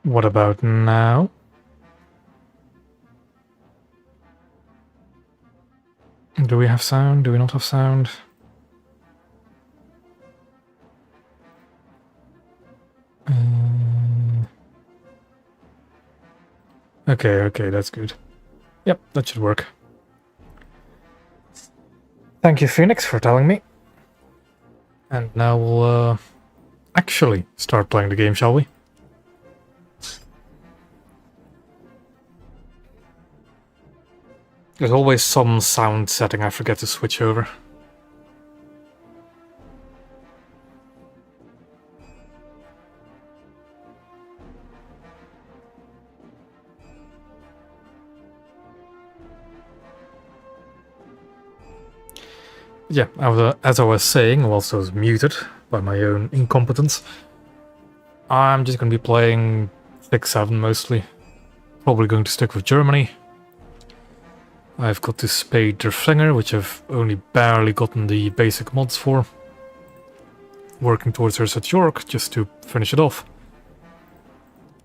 What about now? Do we have sound? Do we not have sound? Okay, that's good. Yep, that should work. Thank you, Phoenix, for telling me. And now we'll actually start playing the game, shall we? There's always some sound setting I forget to switch over. Yeah, as I was saying, whilst I was muted by my own incompetence, I'm just going to be playing 6-7 mostly. Probably going to stick with Germany. I've got this Spade der Flinger, which I've only barely gotten the basic mods for. Working towards her at York, just to finish it off.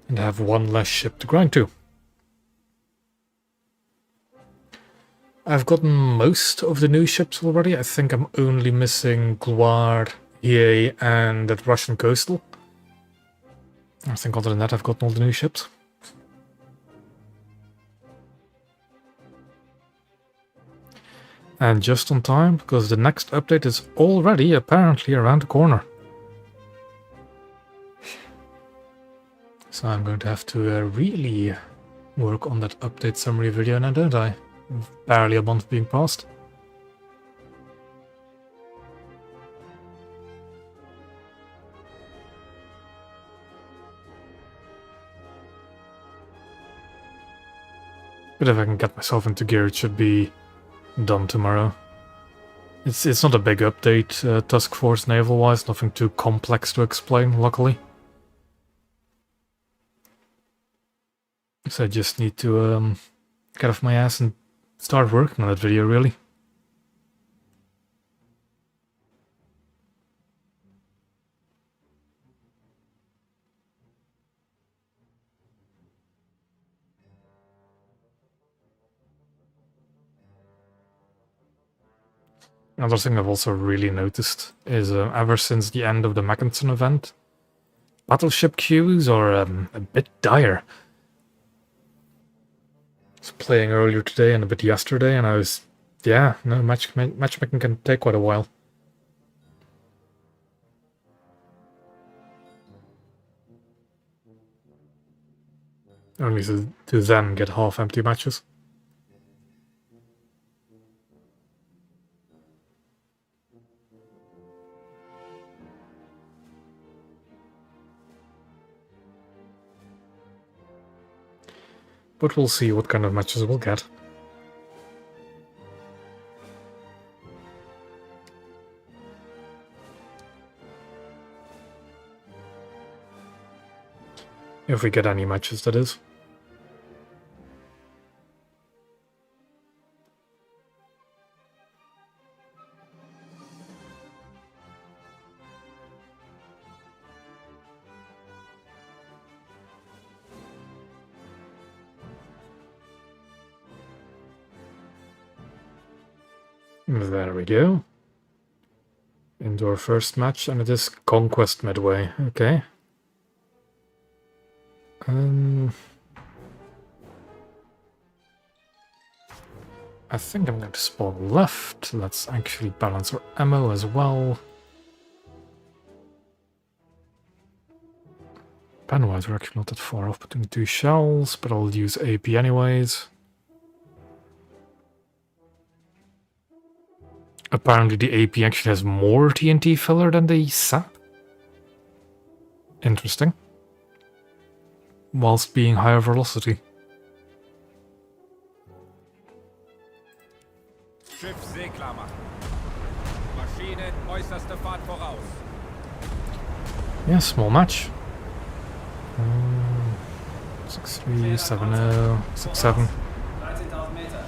And have one less ship to grind to. I've gotten most of the new ships already. I think I'm only missing Gloire, EA, and that Russian coastal. I think other than that I've gotten all the new ships. And just on time, because the next update is already apparently around the corner. So I'm going to have to really work on that update summary video now, don't I? Barely a month being passed. But if I can get myself into gear, it should be done tomorrow. It's not a big update, Task Force naval-wise, nothing too complex to explain, luckily. So I just need to get off my ass and start working on that video, really. Another thing I've also really noticed is ever since the end of the Mackinson event, battleship queues are a bit dire. I was playing earlier today and a bit yesterday, and I was... yeah, no, matchmaking can take quite a while. Only to then get half-empty matches. But we'll see what kind of matches we'll get. If we get any matches, that is. There we go. Into our first match, and it is Conquest Midway. Okay. I think I'm going to spawn left. Let's actually balance our ammo as well. Pen-wise, we're actually not that far off between two shells, but I'll use AP anyways. Apparently the AP actually has more TNT filler than the SAP. Interesting. Whilst being higher velocity. Schiff seeklar machen. Maschine äußerste Fahrt voraus. Yeah, small match. 6-3, 7-0, 6-7. 13.000 Meter.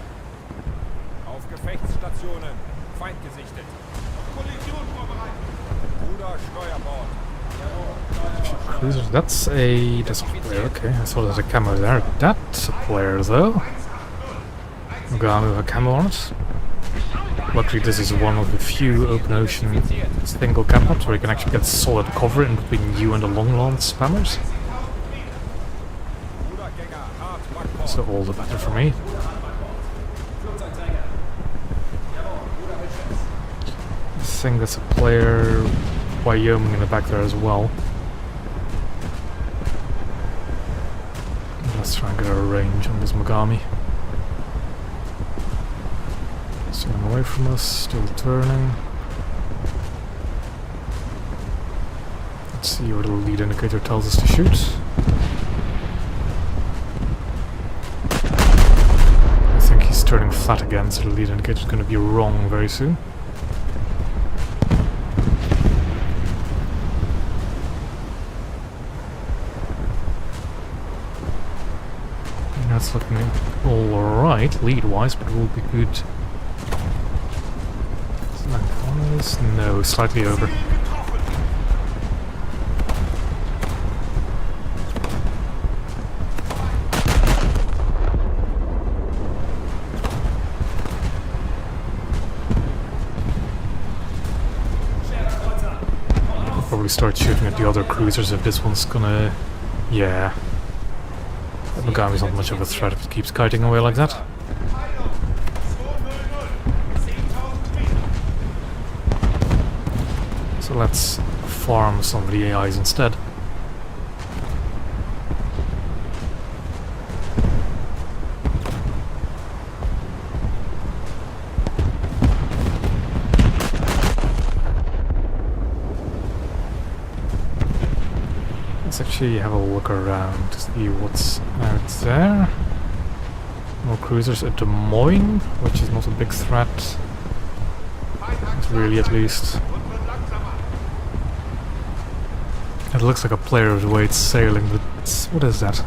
Auf Gefechtsstationen. Feind gesichtet. Kollision vorbereitet. Ruder Steuerbord. Jawohl. Cruisers, that's a player, okay. I saw there's a camo there. That's a player though. Mogami with a camo on it. Luckily this is one of the few open ocean single camp maps where you can actually get solid cover in between you and the long lance spammers. So all the better for me. I think there's a player Wyoming in the back there as well. Let's try and get a range on this Mogami. Staying away from us, still turning. Let's see where the lead indicator tells us to shoot. I think he's turning flat again, so the lead indicator is going to be wrong very soon. That's looking alright lead-wise, but it will be good. No, slightly over. I'll probably start shooting at the other cruisers if this one's gonna... yeah. Mogami's not much of a threat if it keeps kiting away like that. So let's farm some of the AIs instead. Let's actually have a look around to see what's out there. More cruisers at Des Moines, which is not a big threat. Not really, at least. It looks like a player with weight sailing, but what is that?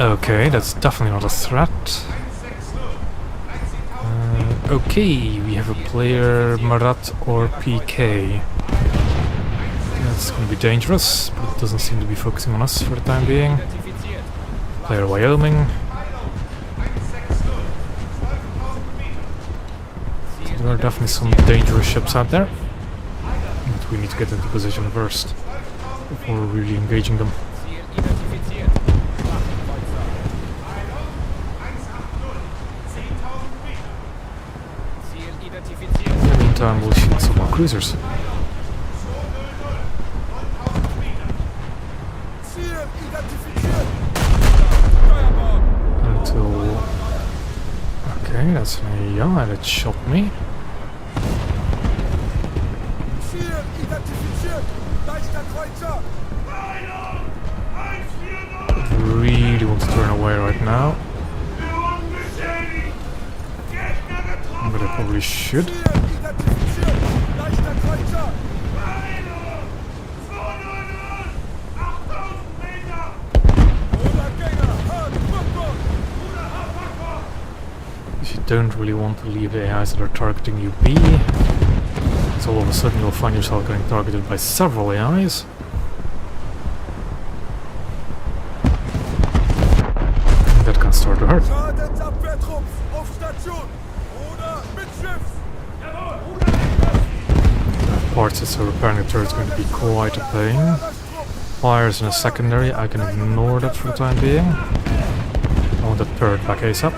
Okay, that's definitely not a threat. Okay, we have a player Marat or PK. That's going to be dangerous, but it doesn't seem to be focusing on us for the time being. Player Wyoming. So there are definitely some dangerous ships out there. But we need to get into position first before really engaging them. In the meantime, we'll shoot some more cruisers. Until... okay, that's an AI that shot me. Really want to turn away right now. But I probably should. You don't really want to leave the AIs that are targeting you be. So all of a sudden you'll find yourself getting targeted by several AIs. And that can start to hurt. Parts so repairing the turret is going to be quite a pain. Fires in a secondary, I can ignore that for the time being. I want the turret back ASAP.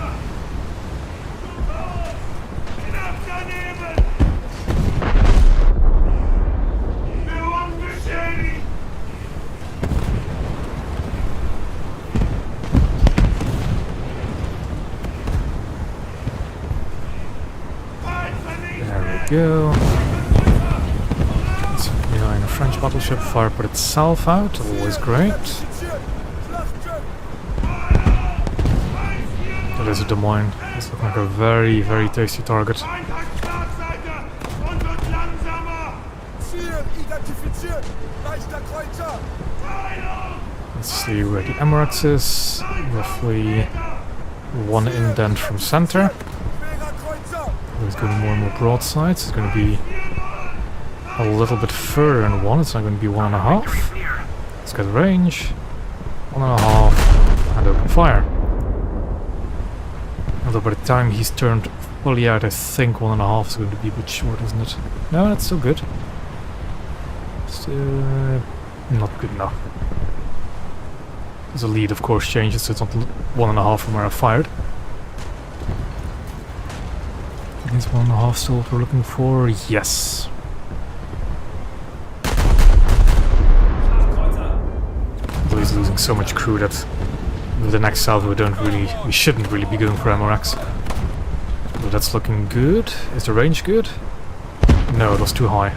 There we go. It's behind a French battleship, fire put itself out, always great. That is a Des Moines. It's looking like a very, very tasty target. Let's see where the Emirates is. Roughly one indent from center. It's going more and more broadsides. It's going to be a little bit further in one. It's not going to be 1.5. Let's get range. 1.5 and open fire. Although by the time he's turned fully out, I think 1.5 is going to be a bit short, isn't it? No, that's still good. Still not good enough. The lead, of course, changes, so it's not 1.5 from where I fired. Is 1.5 still what we're looking for? Yes. Although he's losing so much crew that with the next salvo we shouldn't really be going for MRX. But that's looking good. Is the range good? No, it was too high.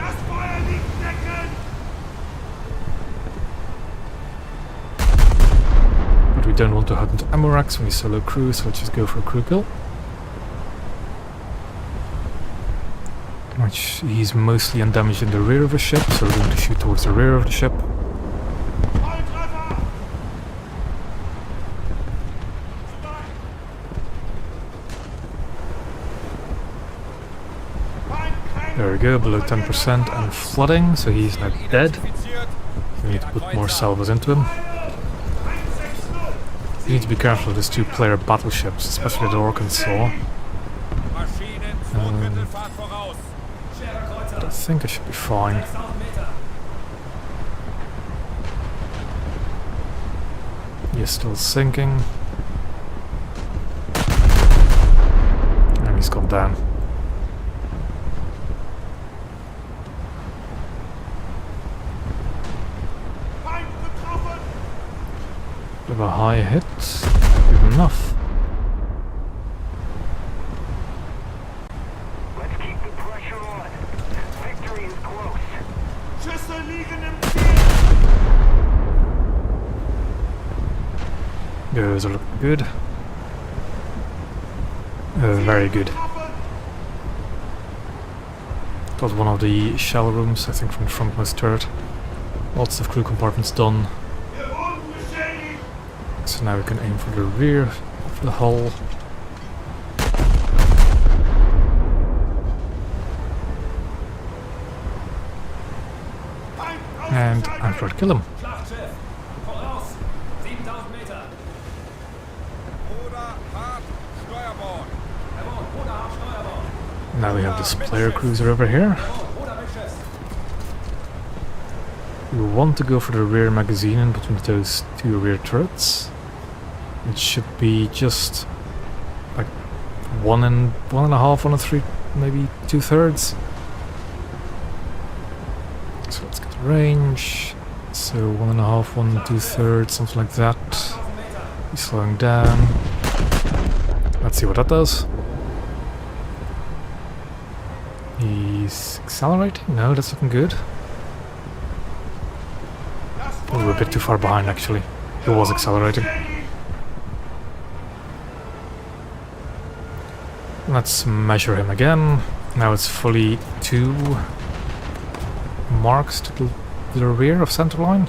But we don't want to hunt MRX when we solo crew, so let's just go for a crew kill. Which he's mostly undamaged in the rear of the ship, so we're going to shoot towards the rear of the ship. There we go, below 10% and flooding, so he's now dead. We need to put more salvos into him. You need to be careful with these two-player battleships, especially the Arkansas. I think I should be fine. He's still sinking. And he's gone down. Bit of a high hit. Good enough. Those are looking good. Very good. Got one of the shell rooms, I think, from the frontmost turret. Lots of crew compartments done. So now we can aim for the rear of the hull. And I'm trying to kill him. Now we have this player cruiser over here. We want to go for the rear magazine in between those two rear turrets. It should be just like 1.5, 1.3, maybe 2/3. So let's get the range. So 1.5, 1 2/3, something like that. He's slowing down. Let's see what that does. He's accelerating? No, that's looking good. Oh, we're a bit too far behind actually. He was accelerating. Let's measure him again. Now it's fully 2 marks to the rear of centerline.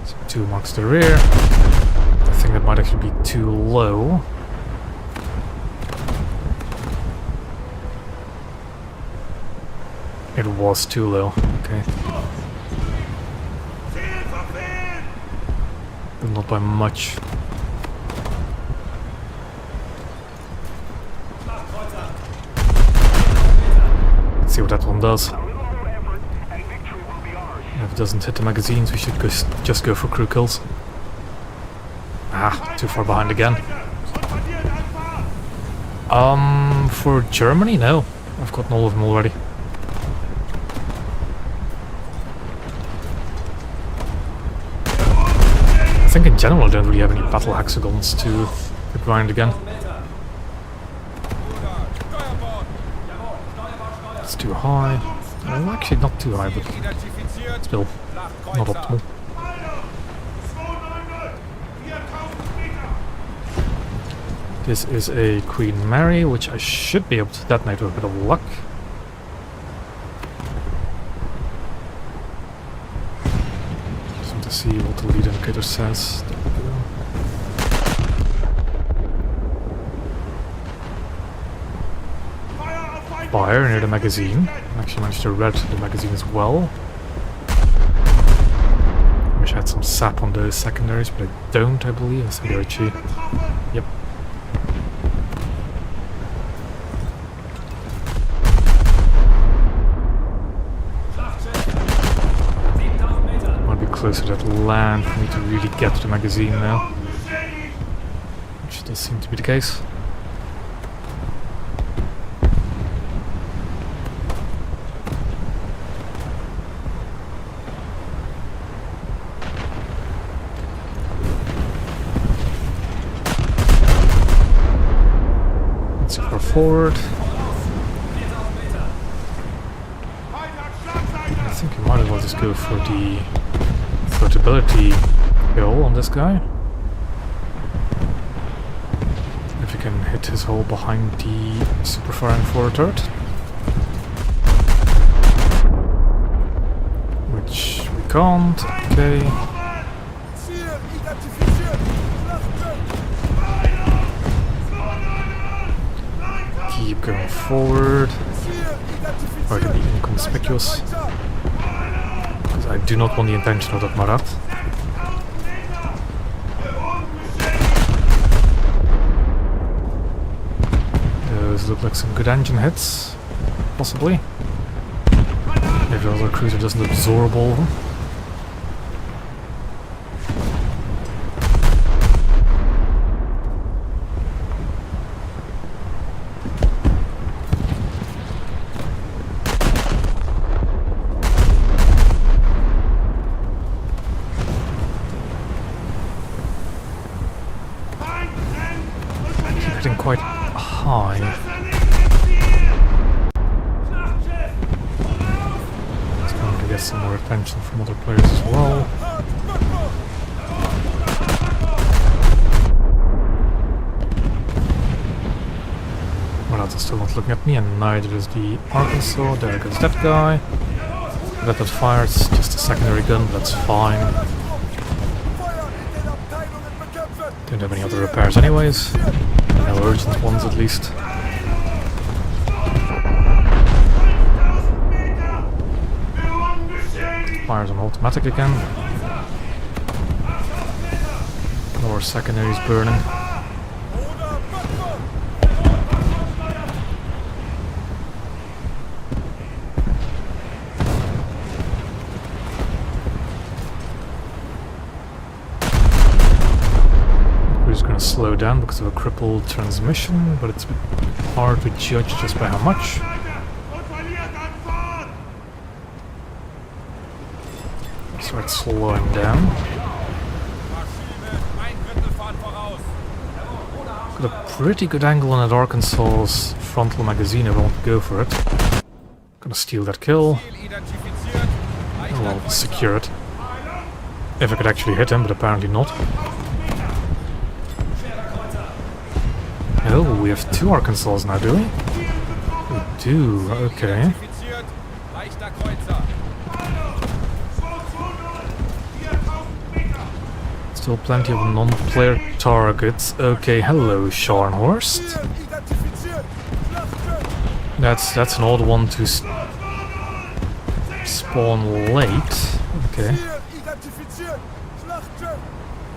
So 2 marks to the rear. I think that might actually be too low. It was too low, okay. But not by much. Let's see what that one does. If it doesn't hit the magazines, we should just go for crew kills. Ah, too far behind again. For Germany? No. I've gotten all of them already. I think in general I don't really have any battle hexagons to grind again. It's too high. Well, actually not too high, but still not optimal. This is a Queen Mary, which I should be able to detonate with a bit of luck. Just want to see what the lead indicator says. There we go. fire near the magazine. I actually managed to red the magazine as well. Wish I had some sap on those secondaries, but I don't, I believe. I think they're cheap. Yep. Might be closer to that land for me to really get to the magazine now. Which does seem to be the case. Forward. I think you might as well just go for the floatability kill on this guy. If you can hit his hole behind the super firing forward turret. Which we can't. Okay. Keep going forward. Try to be inconspicuous. Because I do not want the intention of that Marat. Those look like some good engine hits. Possibly. If the other cruiser doesn't absorb all of them. Quite high. It's going to get some more attention from other players as well. Marat is still not looking at me, and neither is the Arkansas. There goes that guy. That fires just a secondary gun, but that's fine. Don't have any other repairs anyways. No urgent ones, at least. Fires on automatic again. More secondaries burning. Slow down because of a crippled transmission, but it's a bit hard to judge just by how much. Start slowing down. Got a pretty good angle on that Arkansas's frontal magazine if I want to go for it. Gonna steal that kill. And well, secure it. If I could actually hit him, but apparently not. Oh, we have two Arkansas now, do we? We do, okay. Still plenty of non-player targets. Okay, hello, Scharnhorst. That's an odd one to spawn late. Okay.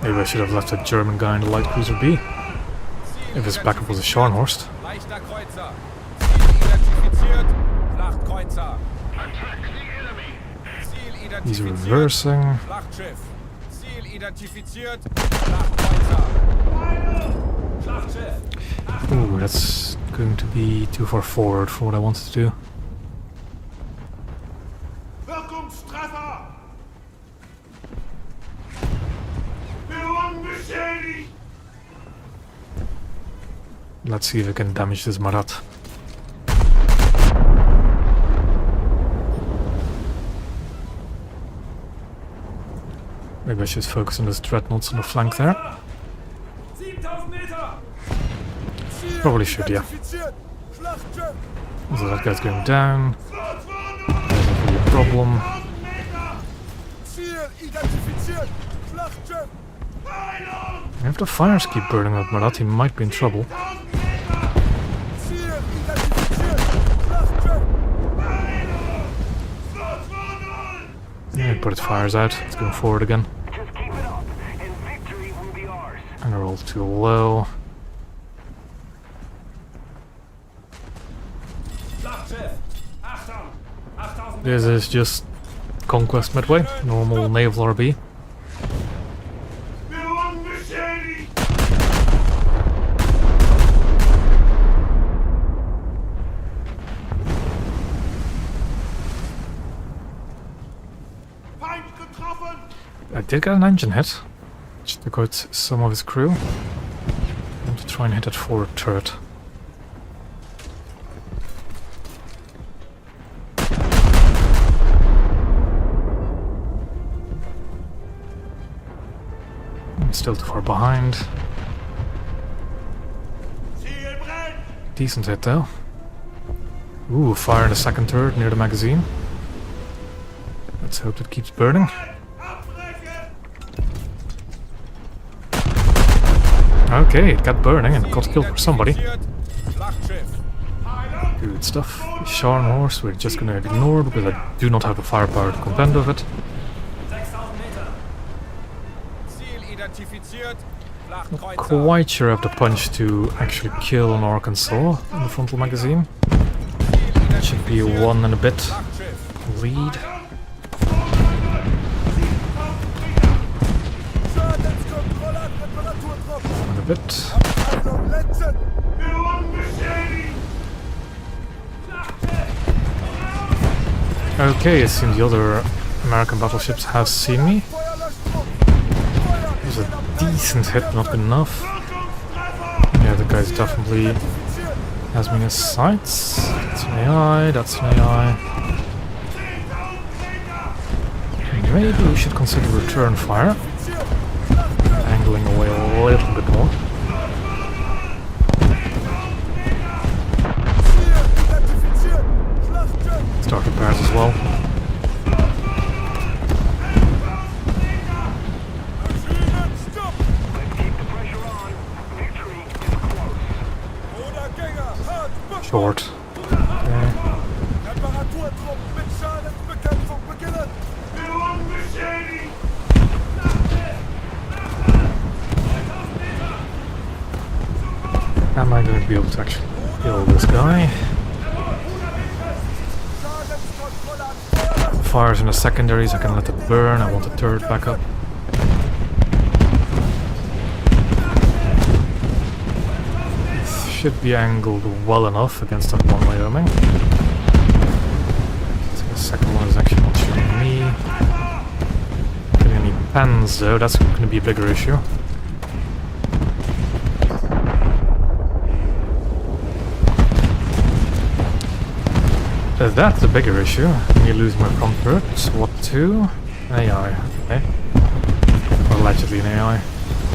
Maybe I should have left that German guy in the light cruiser be. If his backup was a Scharnhorst. He's reversing. Ooh, that's going to be too far forward for what I wanted to do. Let's see if I can damage this Marat. Maybe I should focus on those dreadnoughts on the flank there. Probably should, yeah. So that guy's going down. Doesn't really a problem. If the fires keep burning up Marat, he might be in trouble. Yeah, put its fires out. It's going forward again. Just keep it up, and victory will be ours. And they're all too low. This is just Conquest Midway, normal naval RB. I did get an engine hit, which took out some of his crew. I want to try and hit that forward turret. I'm still too far behind. Decent hit though. Ooh, fire in the second turret near the magazine. Let's hope it keeps burning. Okay, it got burning and got killed for somebody. Good stuff. Sharn horse we're just gonna ignore because I do not have the firepower to contend with it. Not quite sure I have the punch to actually kill an Arkansas in the frontal magazine. Should be a 1 and a bit lead. And a bit. Okay, it seems the other American battleships have seen me. It was a decent hit, not good enough. Yeah, the guy's definitely has me in his sights. That's an AI, that's an AI. Maybe we should consider return fire. Angling away a little bit more. Start repairs as well. Short. Okay. Am I going to be able to actually kill this guy? Fires in the secondaries, I can let it burn. I want the turret back up. This should be angled well enough against that one Wyoming. So the second one is actually not shooting me. Getting any pens though, that's going to be a bigger issue. That's a bigger issue. Me losing my front turret. What to? AI. Okay. Or allegedly an AI.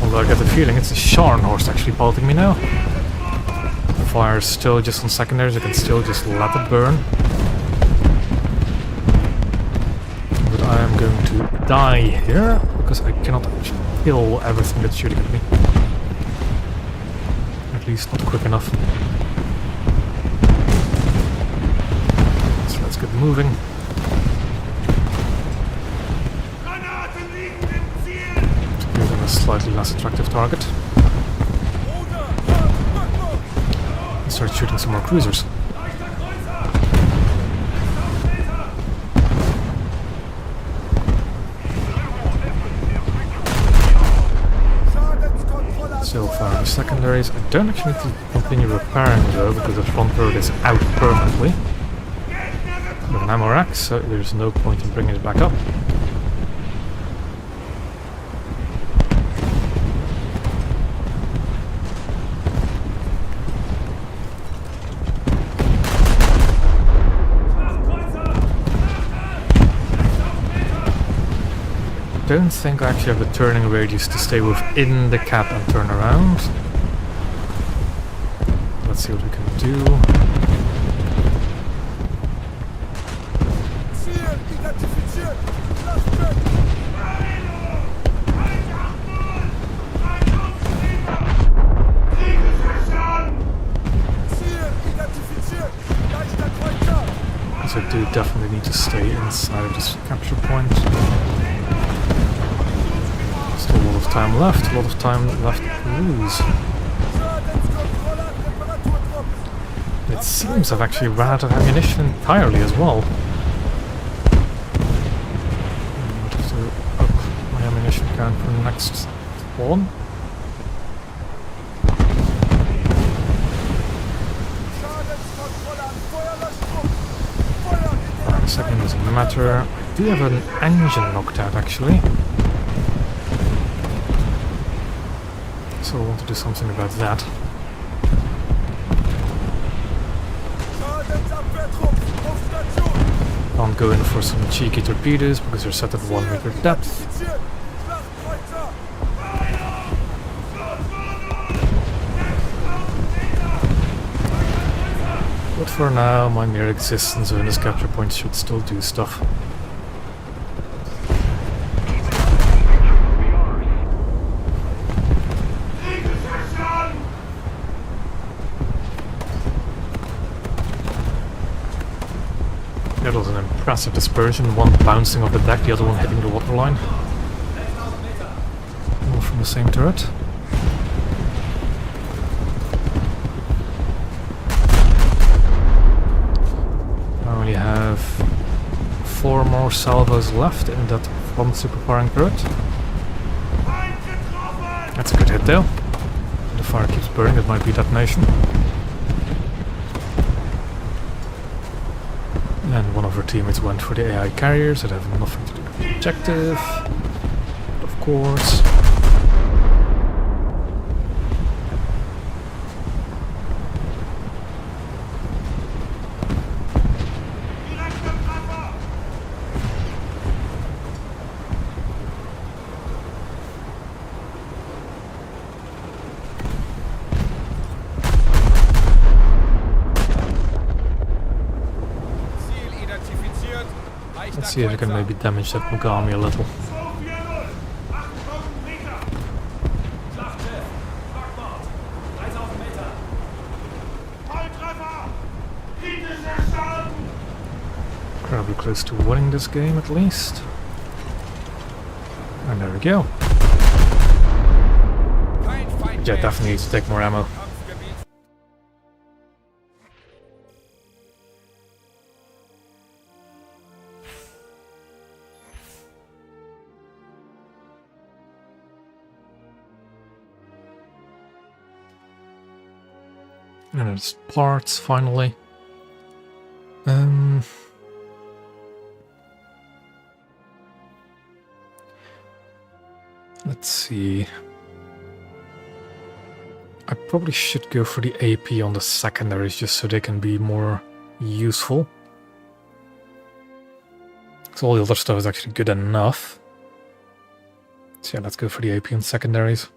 Although I get the feeling it's a Sharn horse actually piloting me now. The fire is still just on secondaries. I can still just let it burn. But I am going to die here because I cannot actually kill everything that's shooting at me. At least not quick enough. Let's get moving. Give them a slightly less attractive target. And start shooting some more cruisers. Still firing secondaries. I don't actually need to continue repairing though because the front turret is out permanently. With an ammo rack, so there's no point in bringing it back up. Don't think I actually have a turning radius to stay within the cap and turn around. Let's see what we can do. So do definitely need to stay inside of this capture point. Still a lot of time left, a lot of time left to lose. It seems I've actually run out of ammunition entirely as well. I'll have to up my ammunition count for the next spawn. Alright, second doesn't matter. I do have an engine knocked out actually. So I want to do something about that. Can't go in for some cheeky torpedoes because they're set at 1 meter depth. But for now, my mere existence in this capture point should still do stuff. That was an impressive dispersion, one bouncing off the deck, the other one hitting the waterline. All from the same turret. I only have 4 more salvos left in that front super-firing turret. That's a good hit though. The fire keeps burning, it might be detonation. And one of our teammates went for the AI carriers that have nothing to do with the objective. Of course. Let's see if I can maybe damage that Mogami a little. Probably close to winning this game at least. And there we go. Yeah, definitely needs to take more ammo. And it's parts, finally. Let's see. I probably should go for the AP on the secondaries just so they can be more useful. So all the other stuff is actually good enough. So yeah, let's go for the AP on secondaries.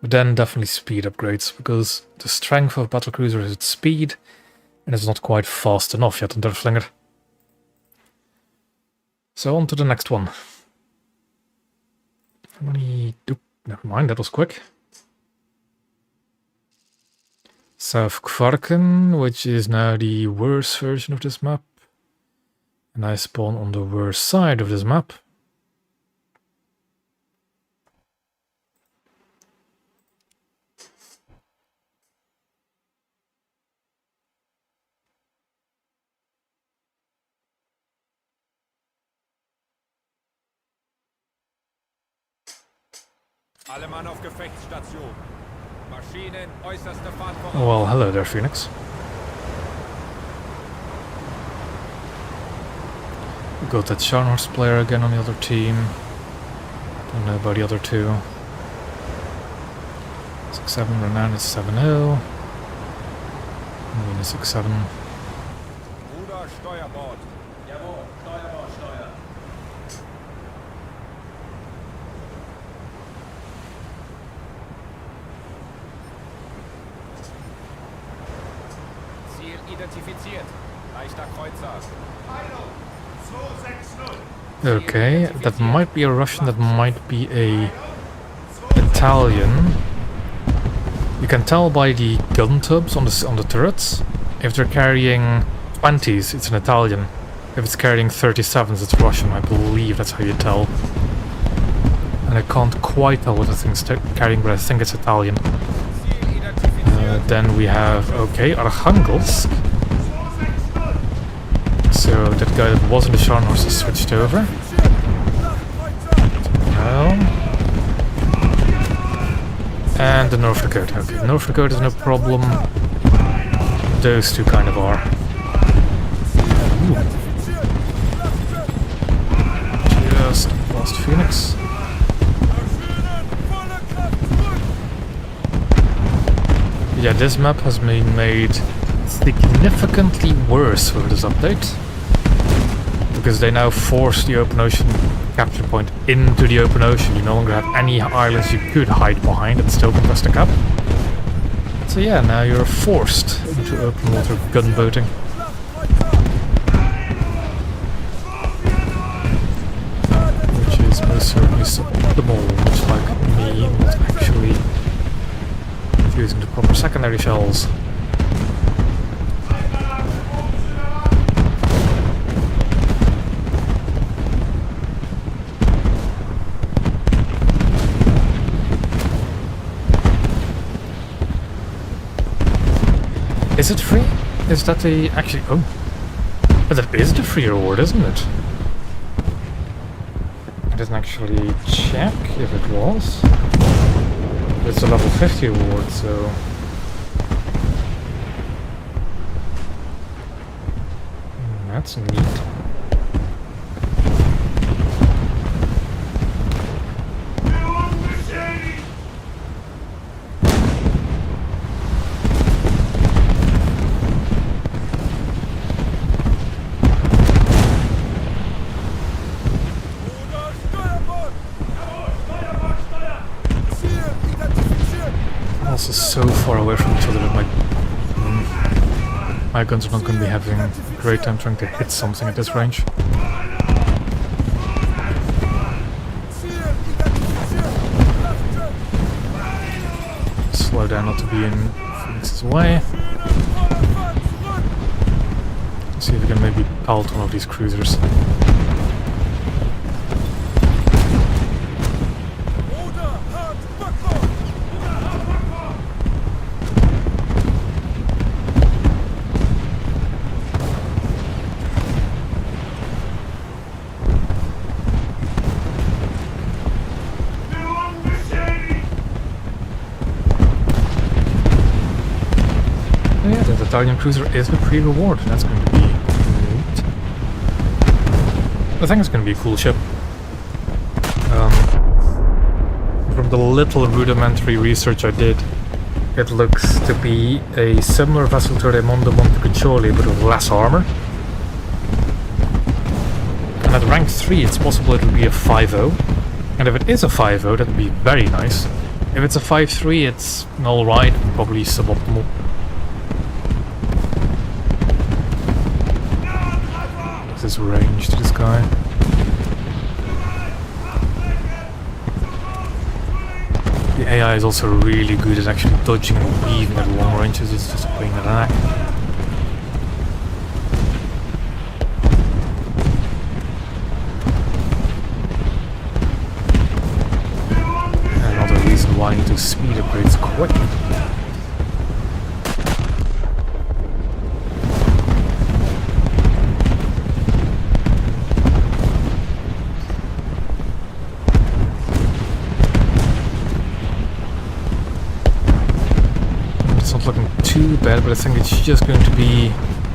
But then definitely speed upgrades, because the strength of battlecruiser is its speed, and it's not quite fast enough yet on Derflinger. So on to the next one. How many... Never mind, that was quick. South Kvarken, which is now the worst version of this map. And I spawn on the worst side of this map. Alle Mann auf Gefechtsstation. Maschinen, äußerste Fahrt voraus. Well, hello there, Phoenix. We got that Scharnhorst player again on the other team. Don't know about the other two. 6-7, Renan is 7-0. Marine is 6-7. Ruder, Steuerbord. Jawohl, Steuerbord, Steuer. Ziel identifiziert. Leichter Kreuzer. Okay, that might be a Russian, that might be a Italian. You can tell by the gun tubs on the turrets if they're carrying 20s, it's an Italian. If it's carrying 37s, it's Russian. I believe that's how you tell. And I can't quite tell what the thing's carrying, but I think it's Italian. Then we have, okay, Archangelsk. So that guy that was in the Scharnhorst has switched over. Well. And the North Dakota. Okay, North Dakota is no problem. Those two kind of are. Ooh. Just lost Phoenix. Yeah, this map has been made significantly worse with this update. Because they now force the open ocean capture point into the open ocean. You no longer have any islands you could hide behind and still contest the cap. So yeah, now you're forced into open water gunboating. Which is most certainly suboptimal, much like me not actually using the proper secondary shells. Is it free? Is that the actually? Oh, but that is the free reward, isn't it? I didn't actually check if it was. It's a level 50 award, so... that's neat. Also so far away from each other that my guns are not going to be having a great time trying to hit something at this range. Slow down not to be in Phoenix's way. Let's see if we can maybe pelt one of these cruisers. Yeah, the Italian cruiser is the pre-reward. That's going to be great. I think it's going to be a cool ship. From the little rudimentary research I did, it looks to be a similar vessel to the Raimondo Montecuccoli, but with less armor. And at rank 3, it's possible it will be a 5.0. And if it is a 5.0, that would be very nice. If it's a 5.3, it's alright, probably suboptimal. This range to this guy. The AI is also really good at actually dodging and weaving at long ranges. It's just a pain in the neck. Another reason why I need to speed upgrades quick. Looking too bad, but I think it's just going to be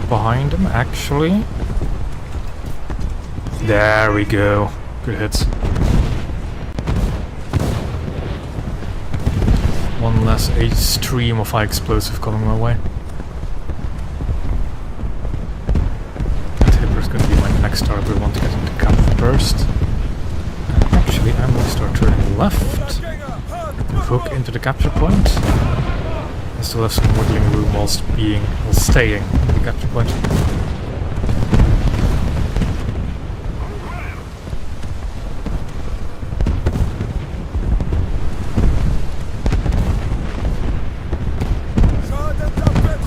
behind him, actually. There we go. Good hits. One less stream of high explosive coming my way. That Hipper is going to be my next target. We want to get into cap first. And actually, I'm going to start turning left. Hook into the capture point. I still have some wiggling room while staying in the capture point.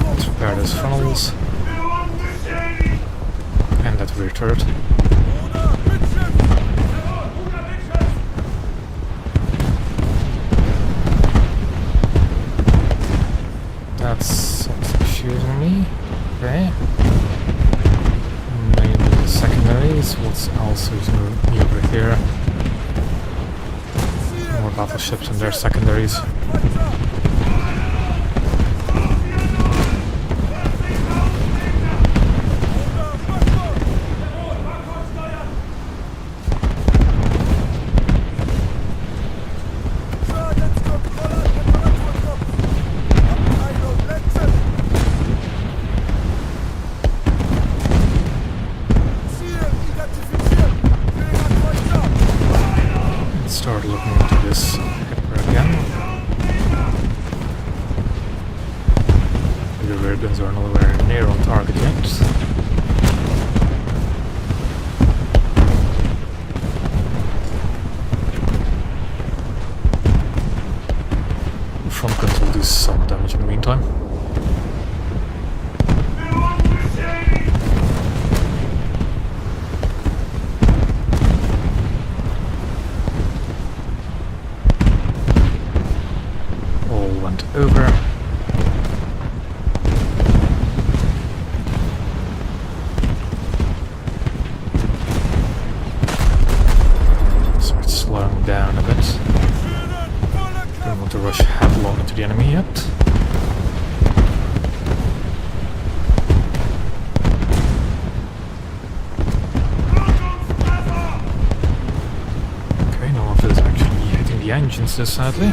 Let's repair those funnels. Okay. Mainly the secondaries. What else is new over here? More battleships and their secondaries. Start looking into this pepper again. The rear guns are nowhere near on target yet. The front guns will do some damage in the meantime. Over. Start slowing down a bit. Don't want to rush headlong into the enemy yet. Okay, no one is actually hitting the engines, so sadly.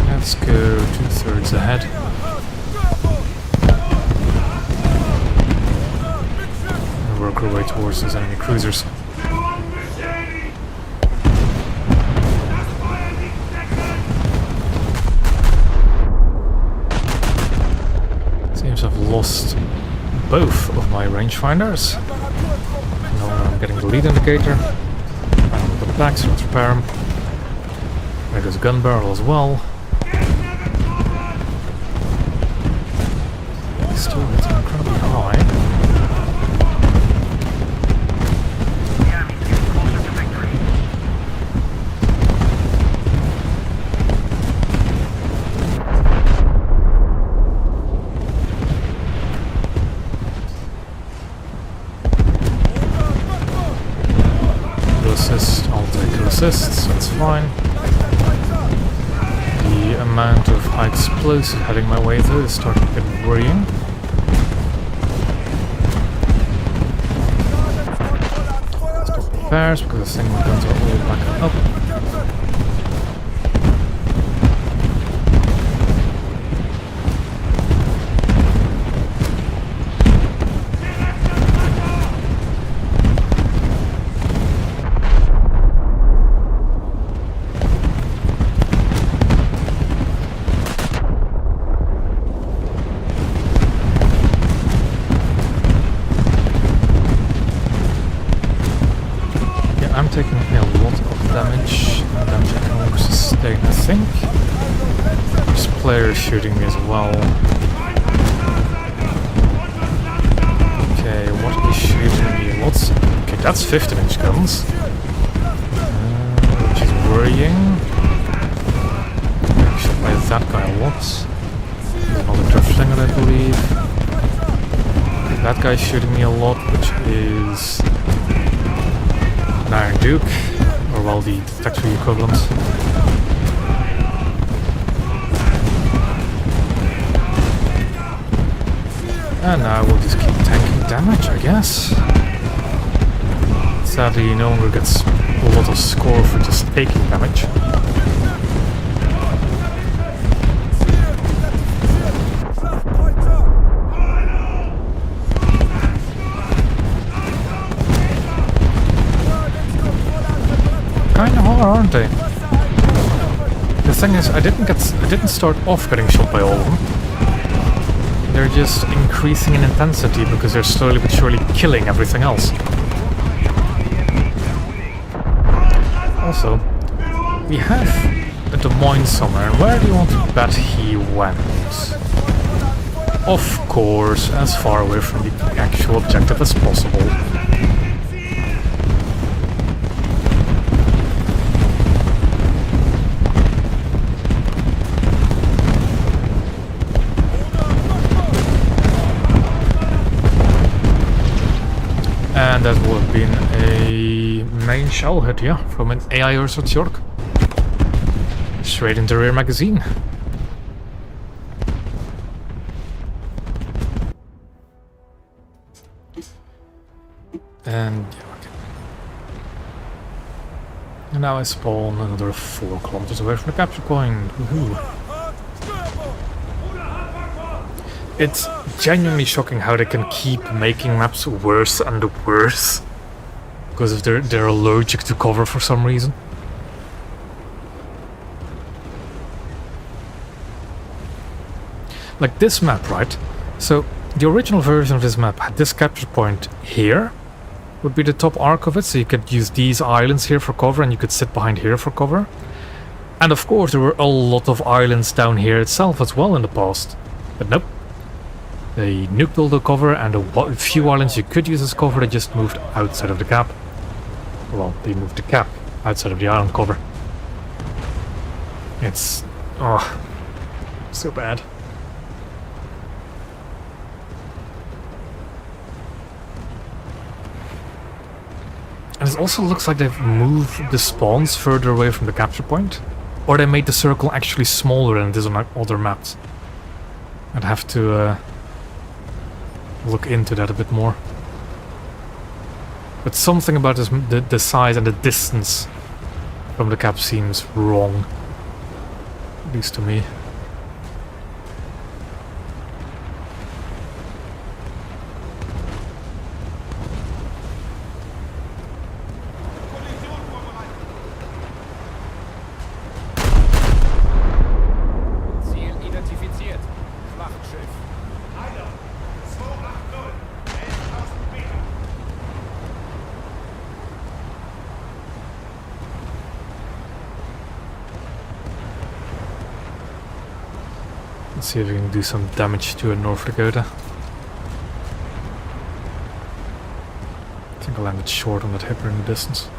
Let's go 2/3 ahead. And work our way towards those enemy cruisers. Seems I've lost both of my rangefinders. Now I'm getting the lead indicator. I'm put back, so let's repair them. There goes a gun barrel as well. Still it's incredibly high. To assist, I'll take two assists, that's fine. The amount of high explosive heading my way though is starting to get worrying. Because the single guns are all back up. I'm taking a lot of damage, damage I can only sustain, I think. This player is shooting me as well. Okay, what are they shooting me? What's... Okay, that's 15-inch guns. Which is worrying. I'm shot by that guy a lot. There's another Driftslinger, I believe. Okay, that guy's shooting me a lot, which is... an Iron Duke, or well, the detectory equivalent. And now we'll just keep tanking damage, I guess. Sadly, no longer gets a lot of score for just taking damage. Kinda hard, aren't they? The thing is, I didn't start off getting shot by all of them. They're just increasing in intensity because they're slowly but surely killing everything else. Also, we have a Des Moines somewhere, and where do you want to bet he went? Of course, as far away from the actual objective as possible. that would have been a main shell hit, yeah, from an AI Ursa York. Straight into rear magazine. And yeah, okay. And now I spawn another 4 kilometers away from the capture point. Woohoo! It's genuinely shocking how they can keep making maps worse and worse. Because if they're allergic to cover for some reason. Like this map, right? So the original version of this map had this capture point here. Would be the top arc of it, so you could use these islands here for cover and you could sit behind here for cover. And of course there were a lot of islands down here itself as well in the past. But nope. They nuked all the cover, and the few islands you could use as cover, they just moved outside of the cap. Well, they moved the cap outside of the island cover. It's... oh, so bad. And it also looks like they've moved the spawns further away from the capture point. Or they made the circle actually smaller than it is on other maps. I'd have to look into that a bit more. But something about this, the size and the distance from the cap seems wrong. At least to me. Ziel identifiziert. Schlachtschiff. Heiler, 280, 11.000 Meter. Let's see if we can do some damage to a North Dakota. I think I landed short on that hipper in the distance.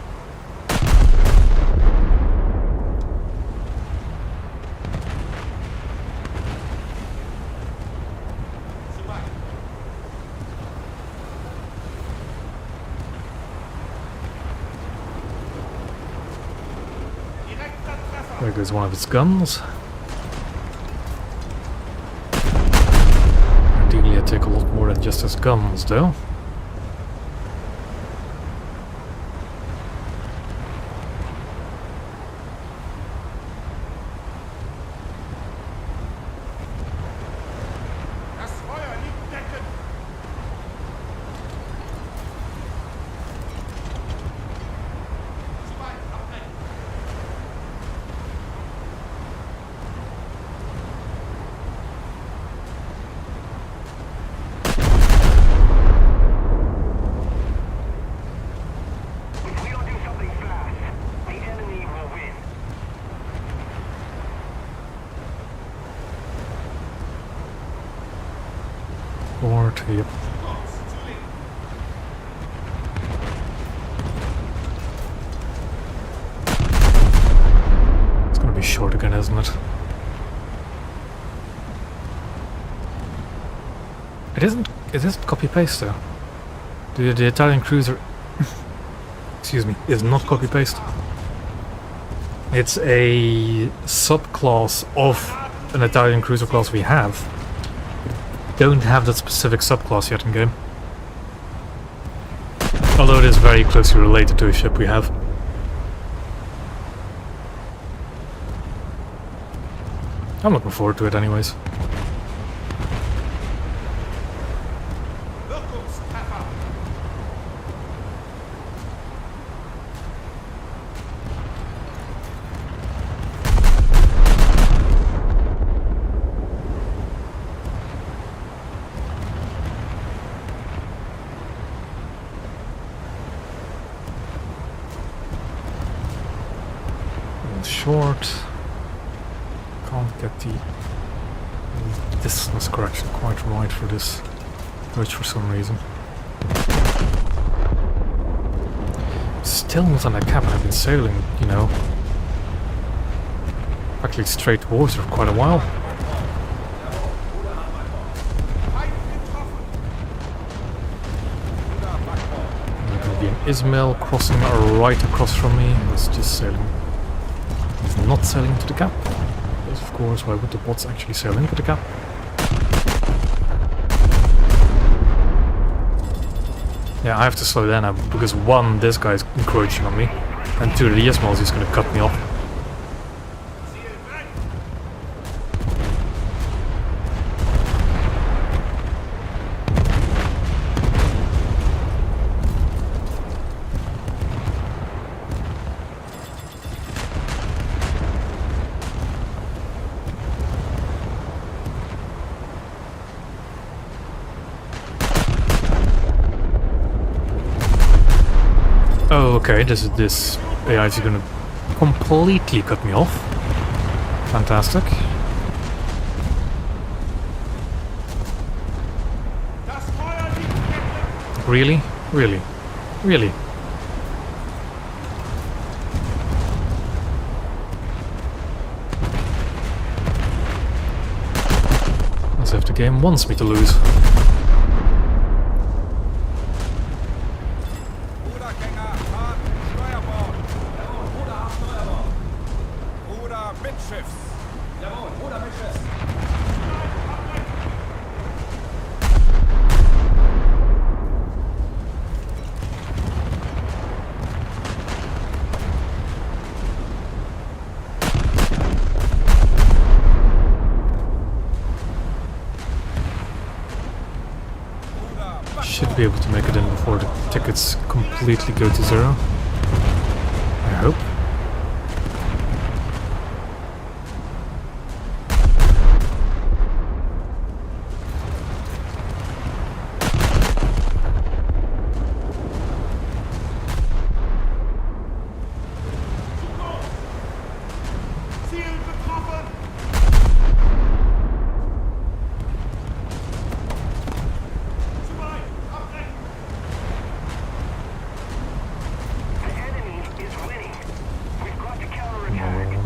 There goes one of its guns. Ideally I'd take a lot more than just his guns though. Das Feuer liegt decken. Zu weit, abbrechen. If we don't do something fast, the enemy will win. Port, yep. It's gonna be short again, isn't it? It isn't copy paste though. The Italian cruiser excuse me, is not copy paste. It's a subclass of an Italian cruiser class we have. Don't have that specific subclass yet in game. Although it is very closely related to a ship we have. I'm looking forward to it anyways. Wirkungstreffer. Short. Can't get the distance correction quite right for this bridge for some reason. Still not on that cap, and I've been sailing, you know, actually straight towards it for quite a while. Feind getroffen. Ismail crossing right across from me. That's just sailing. He's not sailing into the gap. Yes, of course, why would the bots actually sail into the gap? Yeah, I have to slow down now because one, this guy's encroaching on me, and two, the Ismail's just gonna cut me off. Oh, okay, this AI is gonna completely cut me off. Fantastic. Really? Really? Really? As if the game wants me to lose. Rudergänger, Fahrt, Steuerbord. Jawohl, Ruder am Steuerbord. Ruder mittschiffs. Jawohl, Ruder mittschiffs. Should be able to make it in before the tickets completely go to zero. I hope.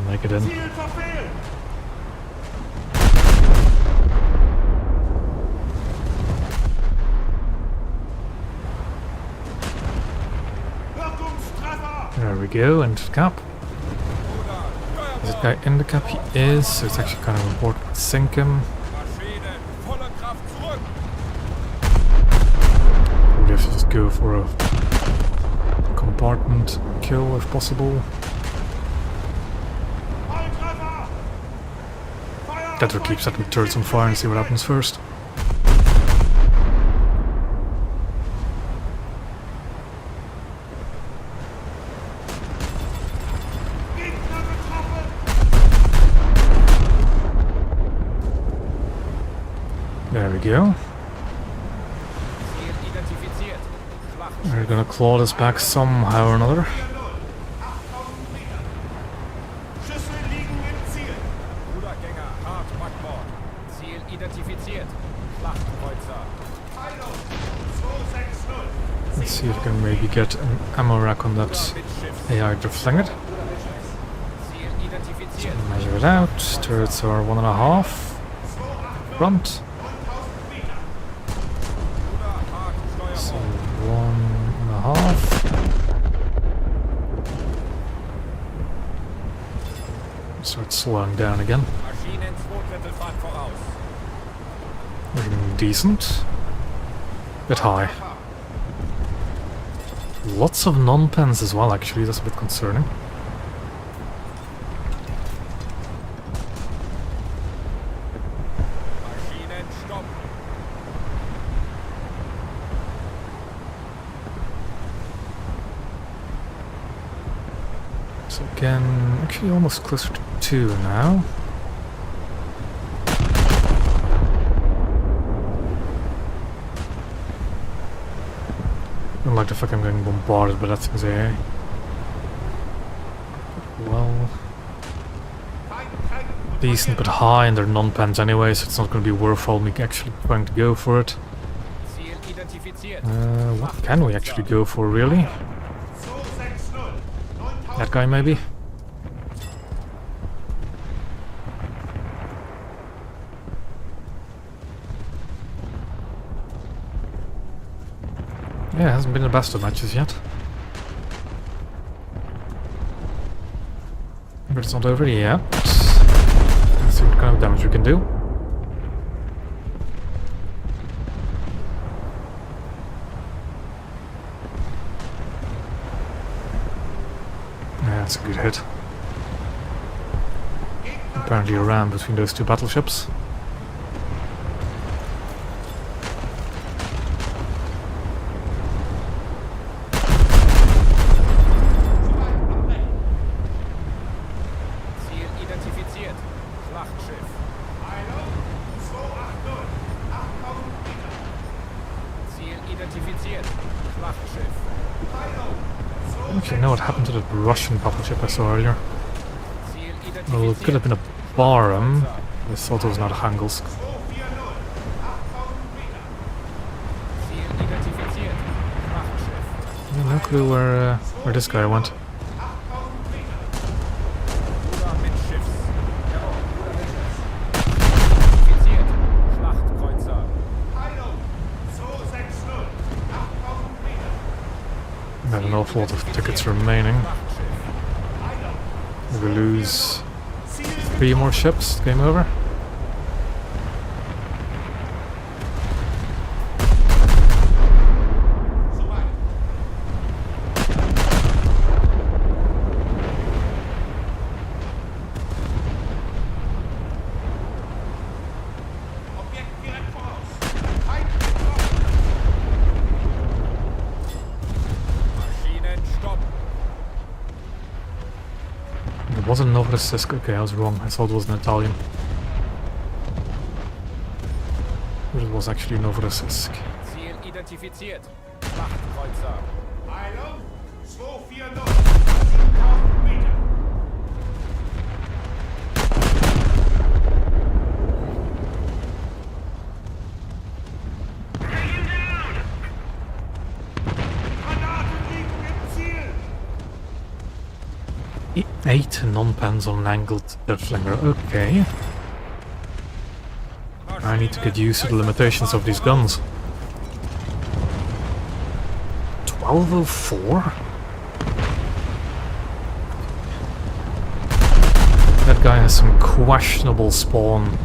Make it in. There we go, and cap. Is this guy in the cap? He is, so it's actually kind of important to sink him. Maschinen, volle Kraft zurück. Probably have to just go for a compartment kill if possible. Better keep setting the turrets on fire and see what happens first. There we go. Ziel identifiziert. Schlacht. We're gonna claw this back somehow or another. Rudergänger, hart Backbord. Ziel identifiziert. Schlachtkreuzer. Let's see if we can maybe get an ammo rack on that Mittschiffs. AI to fling it. Ziel identifiziert. Measure it out. Turrets are 1.5. Front. Ruder, hart So Steuerbord. 1.5. Start slowing down again. Maschinen 2/3 Fahrt voraus. Looking decent. Bit high. Lots of non-pens as well, actually. That's a bit concerning. Maschinen stopp. So again, actually almost closer to 2 now. I don't like the fact I'm getting bombarded by that thing's AI. Well, decent but high, and they're non-pens anyway, so it's not going to be worthwhile me actually trying to go for it. Ziel identifiziert. What can we actually go for, really? That guy, maybe? Yeah, it hasn't been the best of matches yet. But it's not over yet. Let's see what kind of damage we can do. Yeah, that's a good hit. Apparently a ram between those two battleships. Ziel identifiziert. Schlachtschiff. Ziel identifiziert. Schlachtschiff. I don't actually know what happened to the Russian battleship I saw earlier. Ziel Well, it could have been a Barham. I thought it was not a Hangulsk. Ziel identifiziert. Schlachtschiff. Yeah, no clue where this guy went. Bruder Mitschiffs. Jawohl, Bruder Mitschiffs. Identifiziert. Schlachtkreuzer. I have an awful lot of tickets remaining. Schlachtschiff. We lose 3 more ships. Game over. Maschinen stopp. It wasn't Novorossiysk. Okay, I was wrong. I thought it was an Italian. But it was actually Novorossiysk. Ziel identifiziert. Schlachtkreuzer. Heilung 240, 7000 Meter. Taken down! Granaten liegen im Ziel! 8 non-pens on an angled deathslinger. Okay. I need to get used to the limitations of these guns. 1204? That guy has some questionable spawn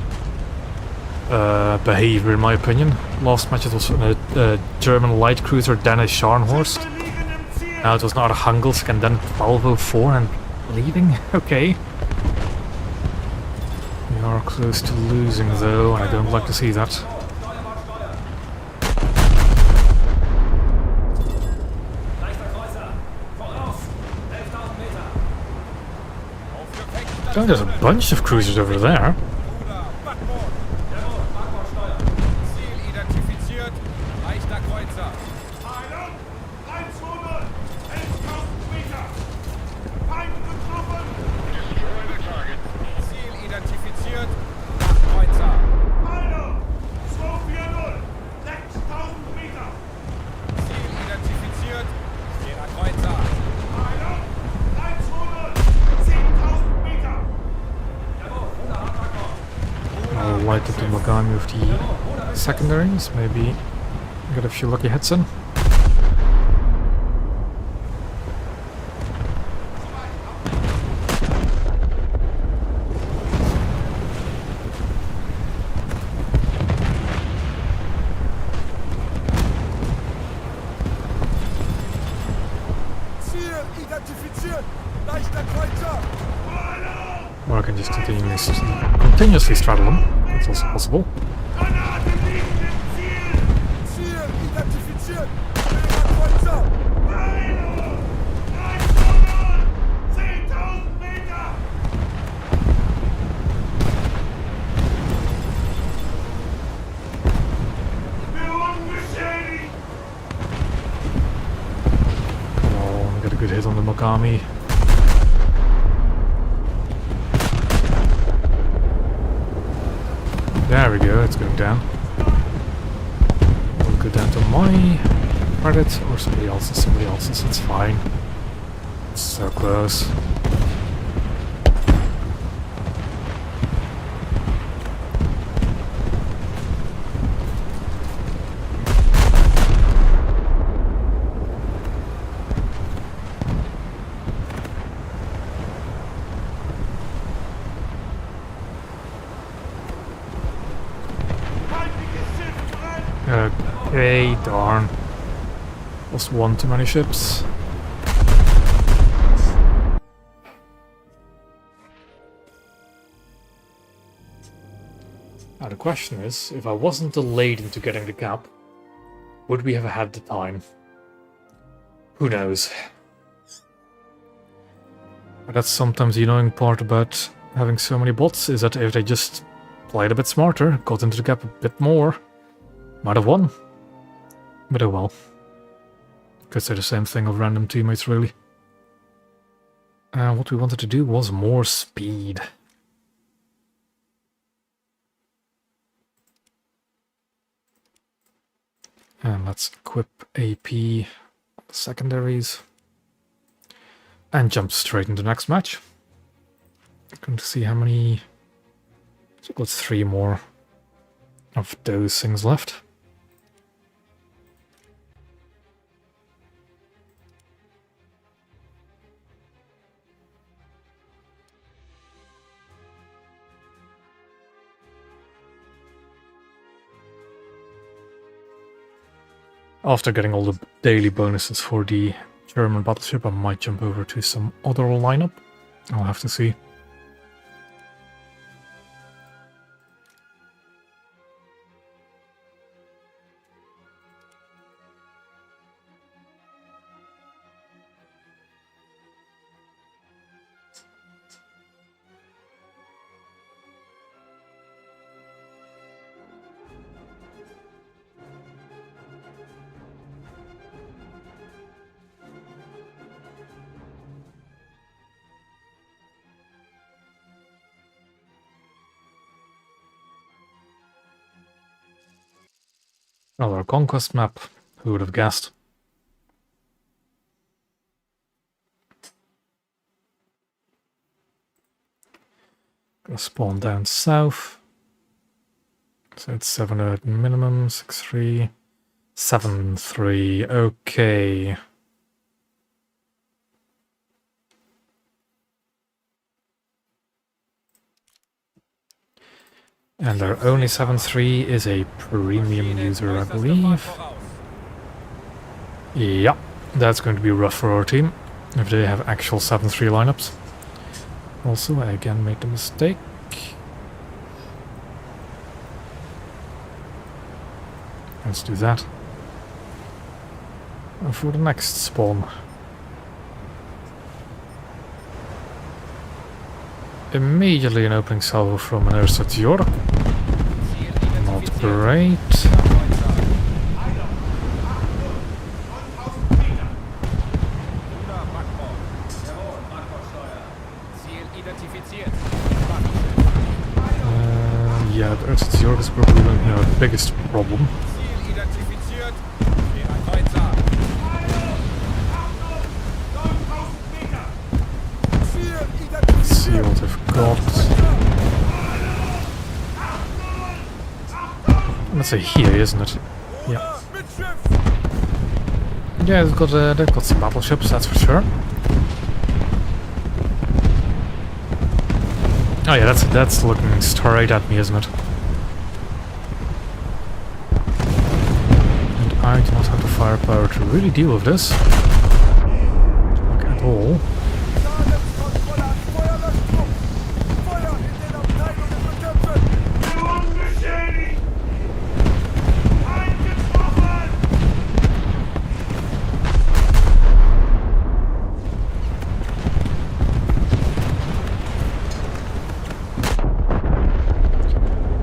behavior in my opinion. Last match it was a German light cruiser, Danish Scharnhorst. Liegen im Ziel! Now it was not a Hangulsk and then 1204 and leaving? Okay. We are close to losing though, and I don't like to see that. Oh, there's a bunch of cruisers over there. Bruder, Backbord. Jawohl, Backbordsteuer. Ziel identifiziert. Leichter Kreuzer. Heilung 320, 11.000 Meter. Feind getroffen! Destroy the target. Ziel identifiziert. Schlachtkreuzer. Heilung 240, 6.000 Meter. Ziel identifiziert. Schwerer Kreuzer. Heilung 320, 10.000 Meter. Jawohl, Bruder, Backbord. I'll light up the Mogami with the secondaries, maybe get a few lucky hits in. Ziel identifiziert. Leichter Kreuzer. Or I can just continuously straddle them. That's also possible. Granaten liegen im Ziel! Ziel identifiziert. Schwerer Kreuzer. Heilung 320, 10.000 Meter. Führung beschädigt! Come on, get a good hit on the Mogami. There we go, it's going down. Will go down to my credit or somebody else's, it's fine. It's so close. Okay, darn. Lost one too many ships. Now the question is, if I wasn't delayed into getting the cap, would we have had the time? Who knows? But that's sometimes the annoying part about having so many bots, is that if they just played a bit smarter, got into the gap a bit more, might have won. But oh well. Could say the same thing of random teammates, really. What we wanted to do was more speed. And let's equip AP secondaries. And jump straight into the next match. Going to see how many... So got 3 more of those things left. After getting all the daily bonuses for the German battleship, I might jump over to some other lineup. I'll have to see. Another conquest map. Who would have guessed? Gonna spawn down south. So it's 7 minimum, 6-3, 7-3. Okay. And our only 7-3 is a premium user, I believe. Yeah, that's going to be rough for our team, if they have actual 7-3 lineups. Also, I again made the mistake. Let's do that. And for the next spawn. Immediately an opening salvo from an Ersatz York. Not great. Yeah, the Ersatz York is probably going to be our biggest problem. See what they've got. Let's say here, isn't it? Yeah. Yeah, they've got some battleships, that's for sure. Oh yeah, that's looking straight at me, isn't it? And I do not have the firepower to really deal with this. Like at all.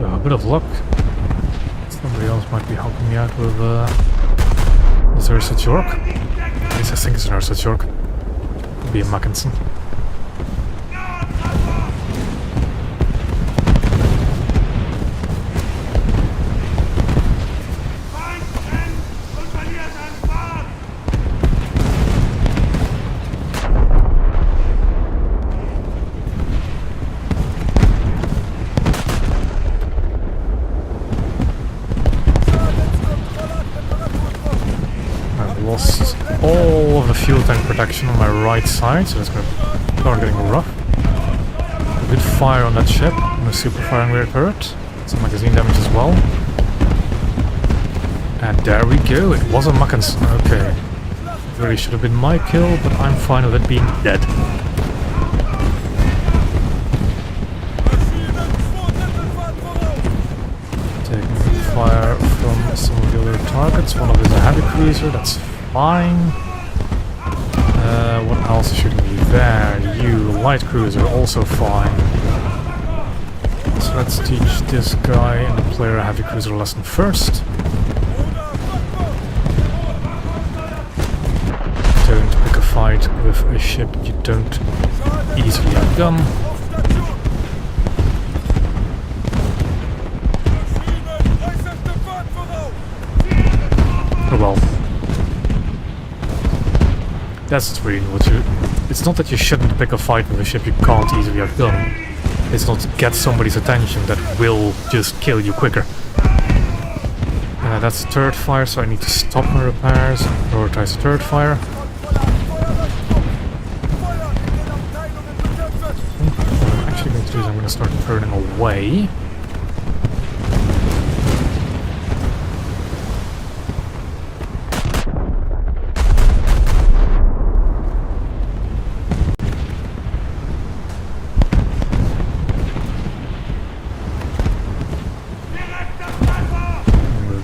A bit of luck. Somebody else might be helping me out with this Ersatz York. At least I think it's an Ersatz York. Could be a Mackinson. Lost all of the fuel tank protection on my right side, so that's going to start getting rough. A good fire on that ship, and a super firing rear turret. Some magazine damage as well. there we go. It was a Muckens. Okay. It really should have been my kill, but I'm fine with it being dead. Taking fire from some of the other targets. One of them is a heavy cruiser, that's fine. What else is shooting me? There, you, light cruiser, also fine. So let's teach this guy and the player a heavy cruiser lesson first. Don't pick a fight with a ship you don't easily outgun. Oh well. That's really what you... It's not that you shouldn't pick a fight with a ship you can't easily outgun. It's not to get somebody's attention that will just kill you quicker. That's turret fire, so I need to stop my repairs and prioritize turret fire. What I'm actually going to do is I'm going to start turning away.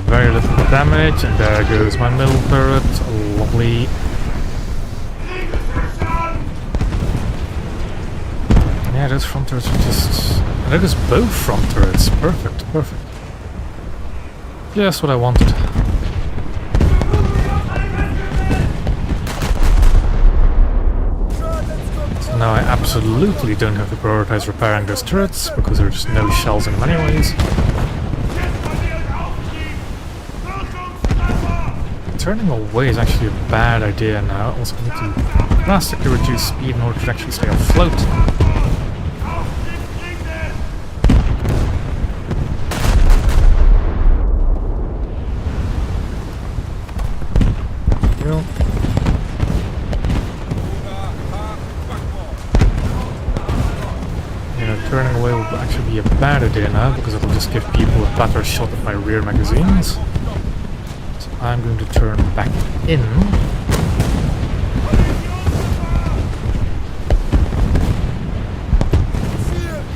Very little damage, and there goes my middle turret. Lovely. Yeah, those front turrets are just... And that is both front turrets. Perfect, perfect. Just what I wanted. So now I absolutely don't have to prioritize repairing those turrets, because there's just no shells in them anyways. Turning away is actually a bad idea now. Also, I need to drastically reduce speed in order to actually stay afloat. There we go. Yeah, turning away will actually be a bad idea now, because it'll just give people a better shot at my rear magazines. I'm going to turn back in.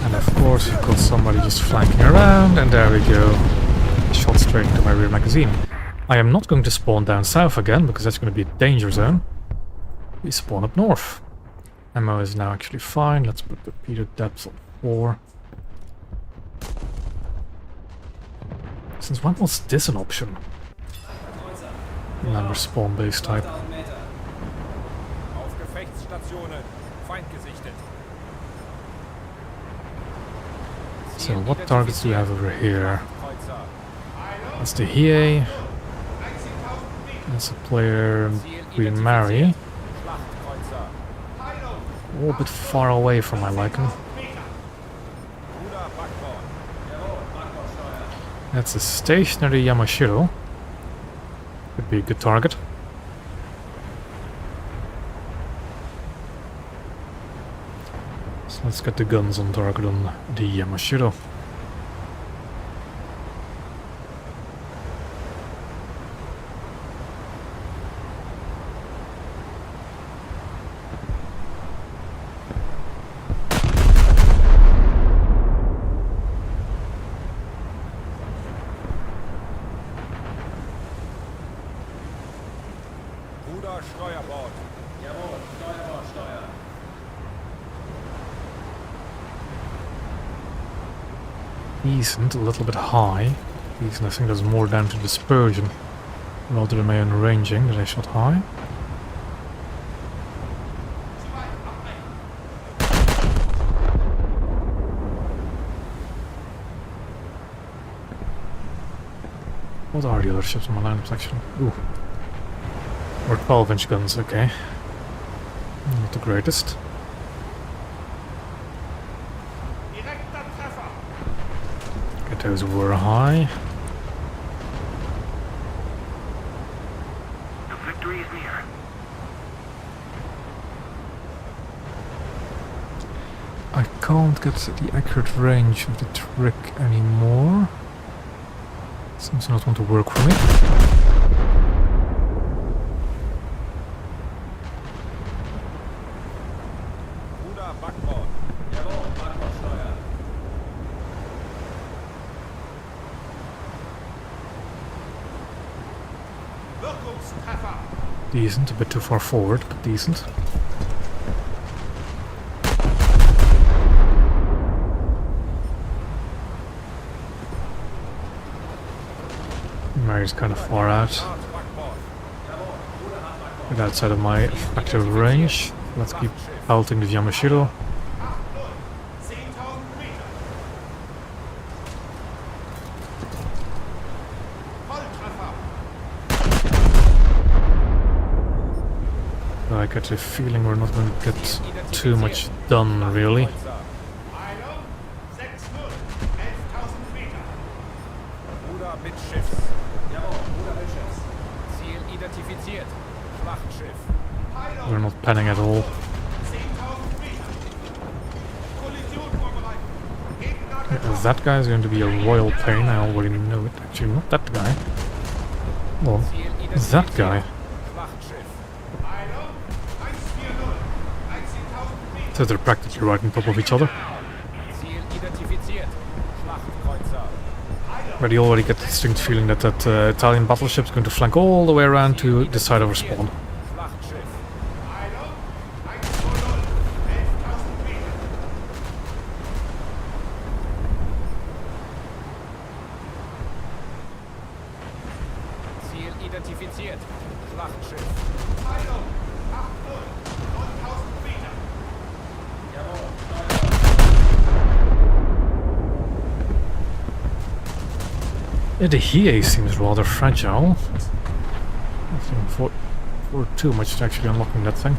And of course you've got somebody just flanking around, and there we go. Shot straight into my rear magazine. I am not going to spawn down south again, because that's going to be a danger zone. We spawn up north. Ammo is now actually fine. Let's put the repeater depth on 4. Since when was this an option? Remember spawn base type. Auf Gefechtsstationen, Feind gesichtet. So what targets do we have over here? That's the HEA. That's a player Queen Mary. A little bit far away from my liking. That's a stationary Yamashiro. Could be a good target. So let's get the guns on target on the Yamashiro. Steuerbord. Jawohl, Steuerbord, Steuer. Decent, a little bit high. Decent, I think that's more down to dispersion rather than my own ranging that I shot high. What are the other ships on my lineup section? Ooh. Or 12-inch guns, okay. Not the greatest. Okay, those were high. The victory is near. I can't get the accurate range of the trick anymore. Seems to not want to work for me. Ruder Backbord. Jawohl, Backbordsteuer. Wirkungstreffer. Decent, a bit too far forward, but decent. Mary's kind of far out. Right outside of my effective range. Let's keep pelting the Yamashiro. 10.000 Meter. Volltreffer. I get the feeling we're not going to get too much done, really. Eilung 6-0. 11.000 Meter. Ruder mit Schiffs. Jawohl, Ruder mit Schiffs. Ziel identifiziert. Schlachtschiff. We're not panning at all. 10.000 Meter. Kollision vorbereitet. Gegner Yeah, that guy's going to be a royal pain, I already know it. Actually, not that guy. Well, that guy. Schlachtschiff. Eilung 140. 13.000 Meter. So they're practically right on top of each other. Ziel identifiziert. Schlachtkreuzer. But you already get the distinct feeling that that Italian battleship's going to flank all the way around to the side of our spawn. Schlachtschiff. Eilung 120. 11.000 Meter. Ziel identifiziert. Schlachtschiff. Eilung 8-0. 9.000 Meter. Jawohl. Yeah, the HEA seems rather fragile. I think for too much to actually unlocking that thing.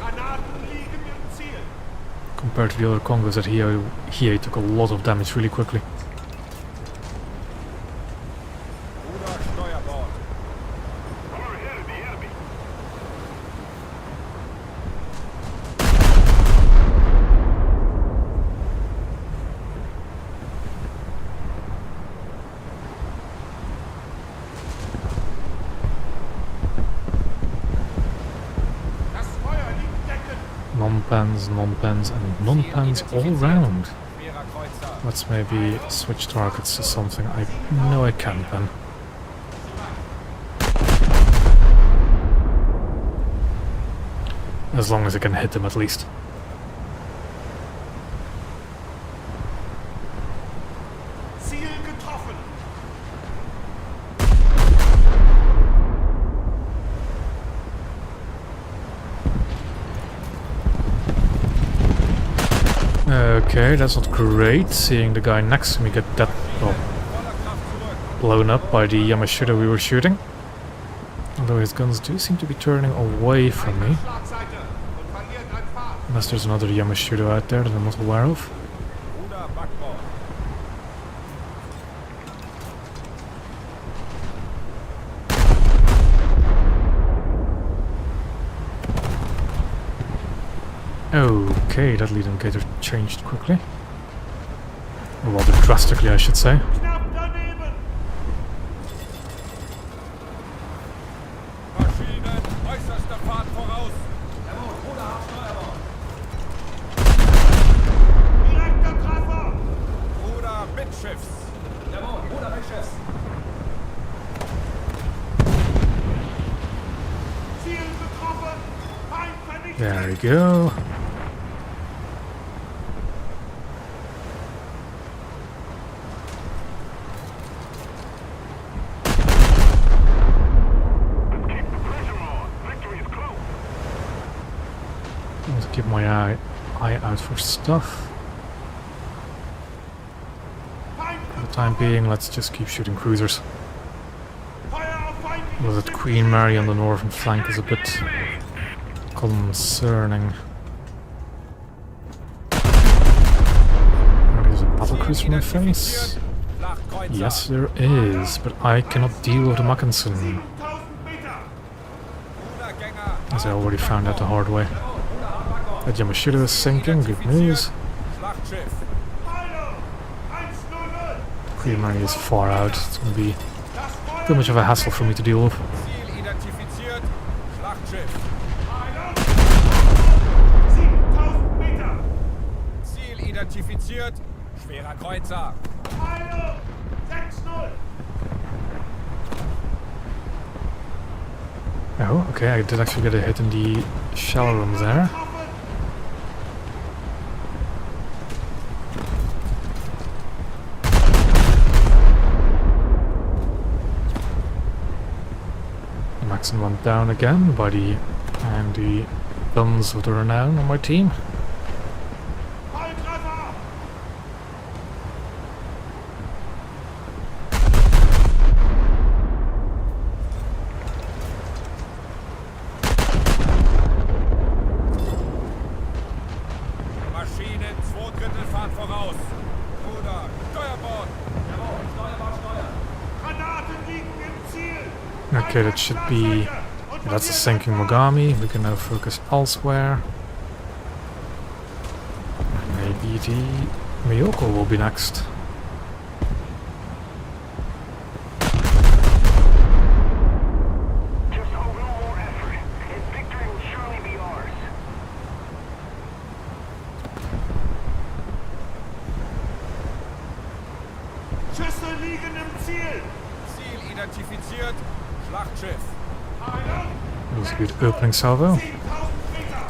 Granaten liegen im Ziel. Compared to the other Congos that HEA took a lot of damage really quickly. Ruder Steuerbord. We're ahead of the enemy. Das Feuer liegt decken. Non-pens, non-pens, and non-pens all round. Schwerer Kreuzer. Let's maybe switch targets to something I know I can pen. As long as I can hit them at least. Ziel getroffen. Okay, that's not great, seeing the guy next to me get that, well, Voller Kraft zurück. blown up by the Yamashiro we were shooting. Although his guns do seem to be turning away from me. Schlagseite und verliert an Fahrt. Unless there's another Yamashiro out there that I'm not aware of. Ruder Backbord. Okay, that lead indicator changed quickly. Or rather drastically, I should say. Knapp daneben. Maschinen, äußerster Fahrt voraus. Jawohl, Ruder hat Steuerbord. Direkter Treffer. Ruder Mittschiffs. Jawohl, Ruder Mittschiffs. Ziel getroffen. Feind vernichtet. There we go. Let's keep the pressure on. Victory is close. I want to keep my eye out for stuff. Feind For the time being, let's just keep shooting cruisers. Feuer auf feindliche Well, that Schiffe. Queen Mary on the northern flank is a bit concerning. There's a battle cruiser in my face. Schlagkreuzer. Yes, there is, but I cannot deal with the Mackinson, 1000 Meter. Rudergänger. as I already found out the hard way. That Yamashiro is sinking, good news. Schlachtschiff. Eilung 1-0. Queen Mary is far out, it's gonna be Das too much of a hassle for me to deal with. Ziel identifiziert. Schlachtschiff. 7000 Meter! Ziel identifiziert. Schwerer Kreuzer. Heilung! 6-0! Oh, okay, I did actually get a hit in the shell room there. The Maxim went down again by the guns of the renown on my team. Volltreffer! Maschine 2/3 Fahrt voraus. Bruder, Steuerbord. Jawohl, Steuer. Granaten liegen im Ziel! Okay, that should be... yeah, that's a sinking Mogami. We can now focus elsewhere. Maybe the Miyoko will be next. Just a little more effort, and victory will surely be ours. Schüsse liegen im Ziel! Ziel identifiziert. Schlachtschiff. Heilung! That was a good opening salvo. 7000 Meter!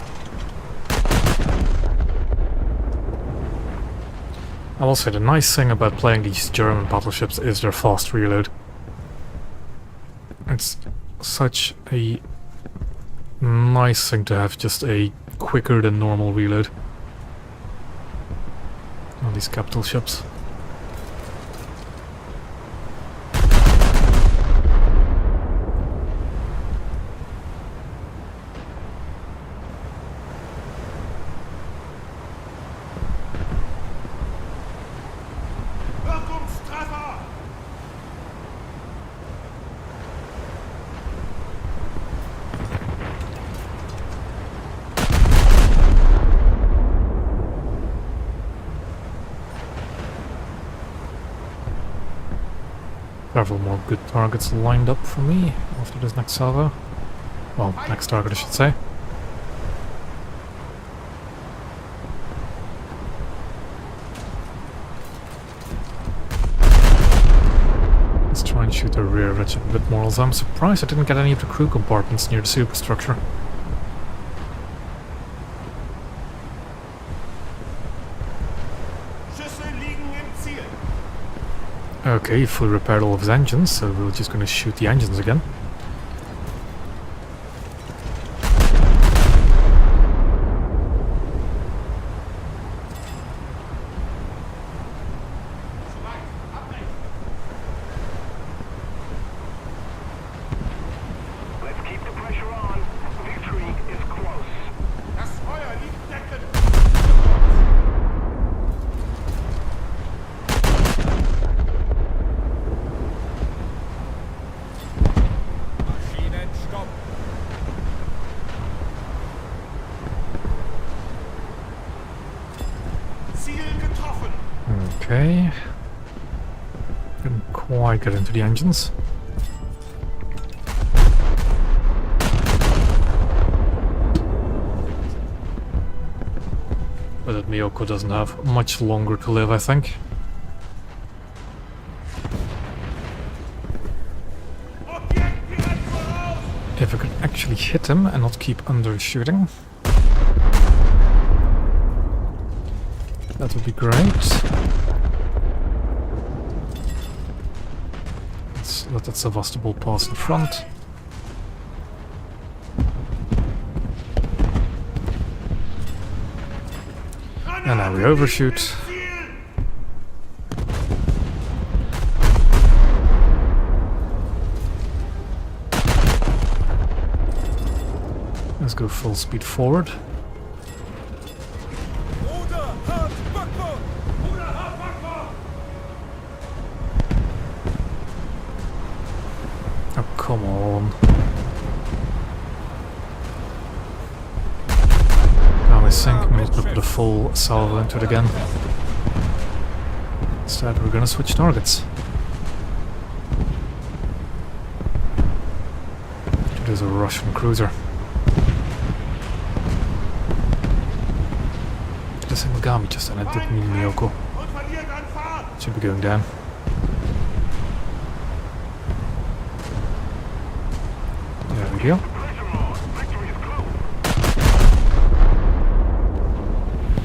I will say the nice thing about playing these German battleships is their fast reload. It's such a nice thing to have just a quicker than normal reload on these capital ships. Wirkungstreffer! Several more good targets lined up for me after this next salvo. Well, next target I should say. Let's try and shoot the rear wretched a bit more, although I'm surprised I didn't get any of the crew compartments near the superstructure. Schüsse liegen im Ziel! Okay, he fully repaired all of his engines, so we're just gonna shoot the engines again. Let's keep the pressure on. Victory is close. Das Feuer liegt decken! Maschinen stopp. Ziel getroffen! Okay. Didn't quite get into the engines. But that Miyoko doesn't have much longer to live, I think. Objekt direkt voraus! If I could actually hit him and not keep undershooting, that would be great. Let's let that Sevastopol pass in front. And now we overshoot. Ziel! Let's go full speed forward. Bruder, hart, Backbord. Bruder, hart Backbord! Oh, come on. Now I think we need to put a full salvo into it again. Instead, we're gonna switch targets. It is a Russian cruiser. Did I say Megami just then? I didn't mean Miyoko. Und verliert an Fahrt! Should be going down. There we go.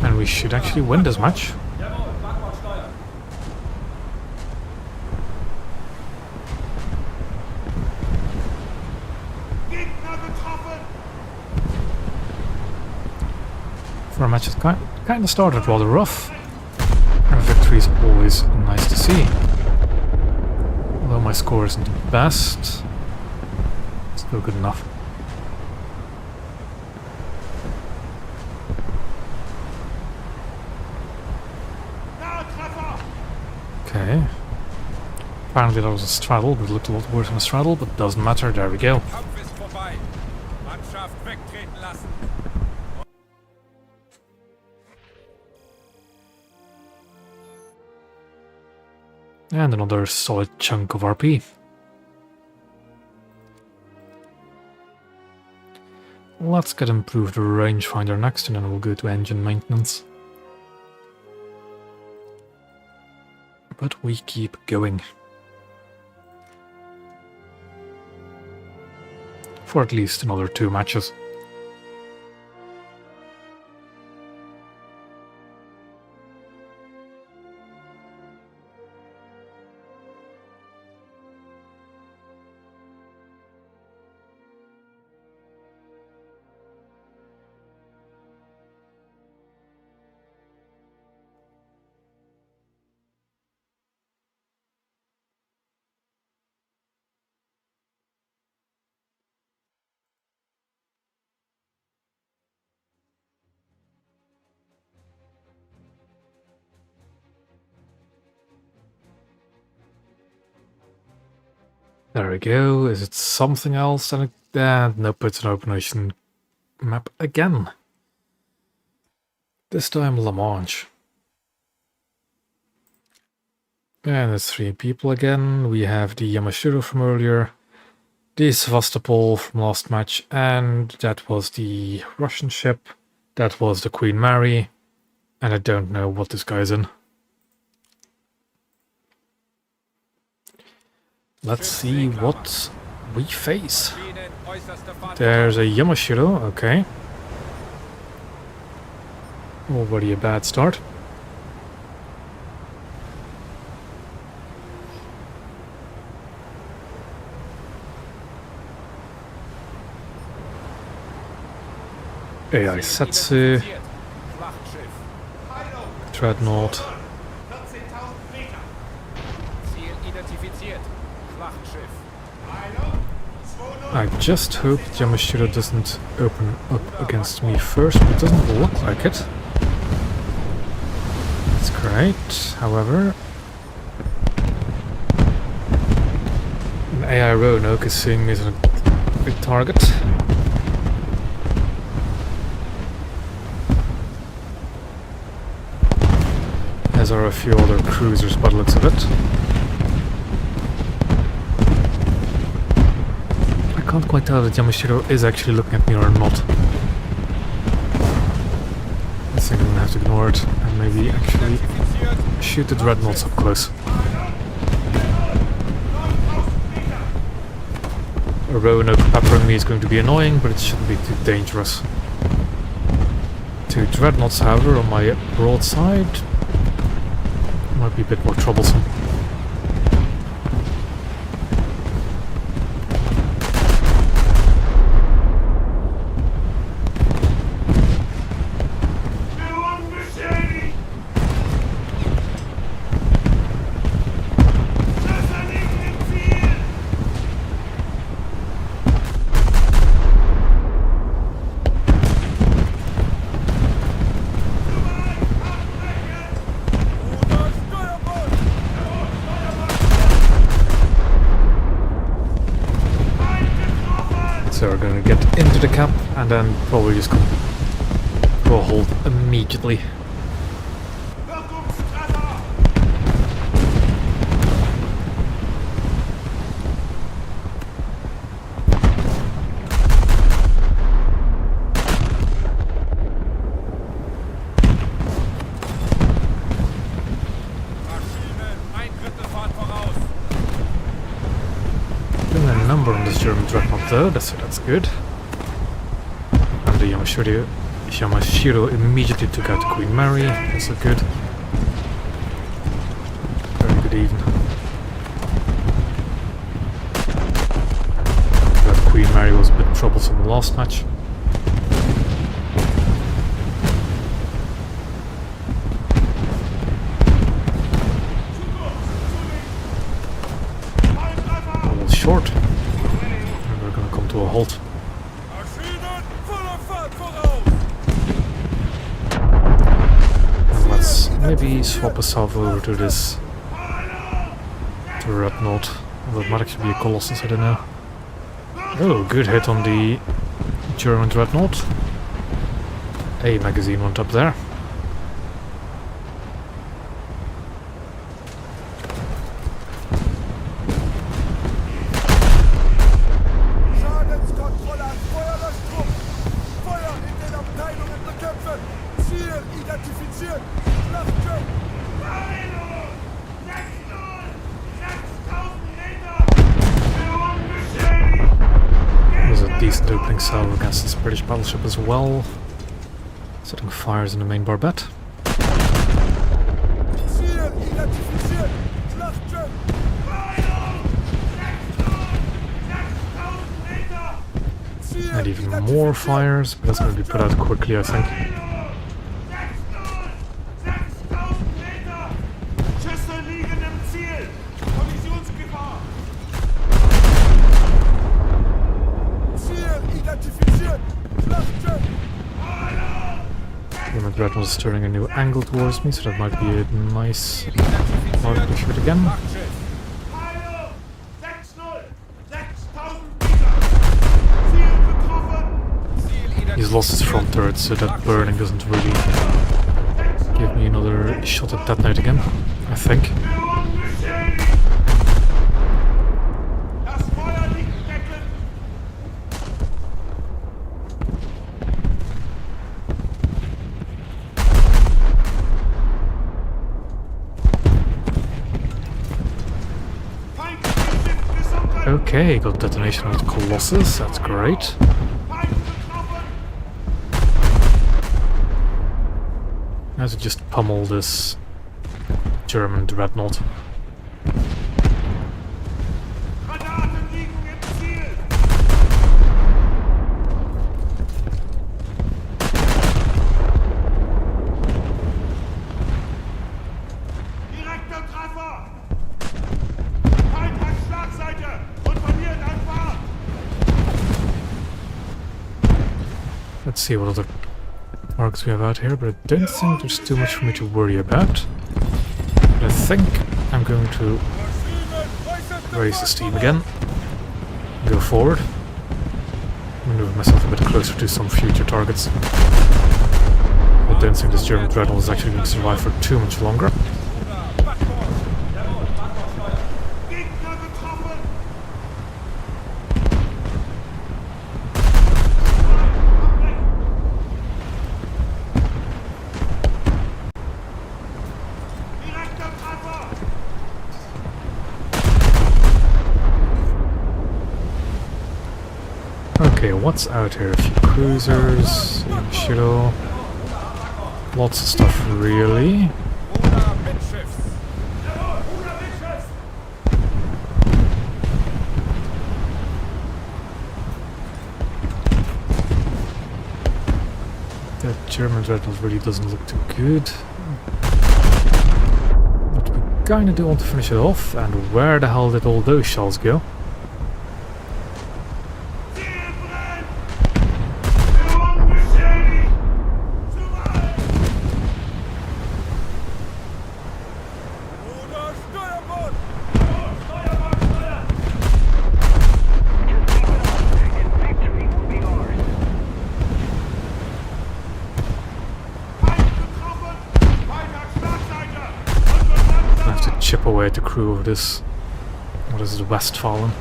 And we should actually win this match. Jawohl, Backbordsteuer. Gegner getroffen! For a match that kind of started rather rough. And a victory is always nice to see. Although my score isn't the best, still good enough. Nahtreffer! Okay. Apparently that was a straddle, but it looked a lot worse than a straddle, but doesn't matter, there we go. Kampf ist vorbei. Mannschaft wegtreten lassen. And another solid chunk of RP. Let's get improved rangefinder next, and then we'll go to engine maintenance. But we keep going. For at least another 2 matches. There we go. Is it something else? And nope, it's an open ocean map again. This time La Manche. And it's 3 people again. We have the Yamashiro from earlier, the Sevastopol from last match, and that was the Russian ship. That was the Queen Mary. And I don't know what this guy's in. Let's see what we face. Bienen, äußerste Fahrt. There's a Yamashiro, okay. Already a bad start. AI Setsu, Schlachtschiff. Dreadnought. 14.000 Meter! Ziel identifiziert. Schlachtschiff. Meinung? 2-0. I just hope Yamashiro doesn't open up against me first, but it doesn't look like it. That's great, however. An AI Roanoke is seeing me as a big target. As are a few other cruisers by the looks of it. I can't quite tell if Yamashiro is actually looking at me or not. I think I'm gonna have to ignore it and maybe actually Identifiziert. shoot the dreadnoughts up close. 9.000 Meter! A Roanoke peppering me is going to be annoying, but it shouldn't be too dangerous. 2 dreadnoughts, however, on my broadside might be a bit more troublesome. Führung beschädigt! Schlösser liegen im Ziel! Ruder, Steuerbord. So we're going to get into the cap and then probably just go a hold immediately. Wirkungstreffer! number on this German dreadnought though, so that's good. And the Yamashiro immediately took out Queen Mary, also good. Very good even. That Queen Mary was a bit troublesome in the last match. Short, and we're gonna come to a halt. And let's maybe swap ourselves over to this dreadnought. That might actually be a Colossus, I don't know. Oh, good hit on the German dreadnought. A magazine went up there. Decent opening salvo against this British battleship as well. Setting fires in the main barbette. And even more fires, but that's going to be put out quickly, I think. The dreadnought is turning a new angle towards me, so that might be a nice target to shoot again. He's lost his front turret, so that burning doesn't really give me another shot at that night again, I think. Okay, got detonation on the Colossus, that's great. I have to just pummel this German dreadnought. Let's see what other targets we have out here, but I don't think there's too much for me to worry about. But I think I'm going to raise the steam again, go forward, maneuver myself a bit closer to some future targets. I don't think this German dreadnought is actually going to survive for too much longer. Okay, what's out here? A few cruisers, Yamashiro, lots of stuff really. That German dreadnought really doesn't look too good. But we kinda do want to finish it off, and where the hell did all those shells go? Chip away at the crew of this, what is it, Westfalen.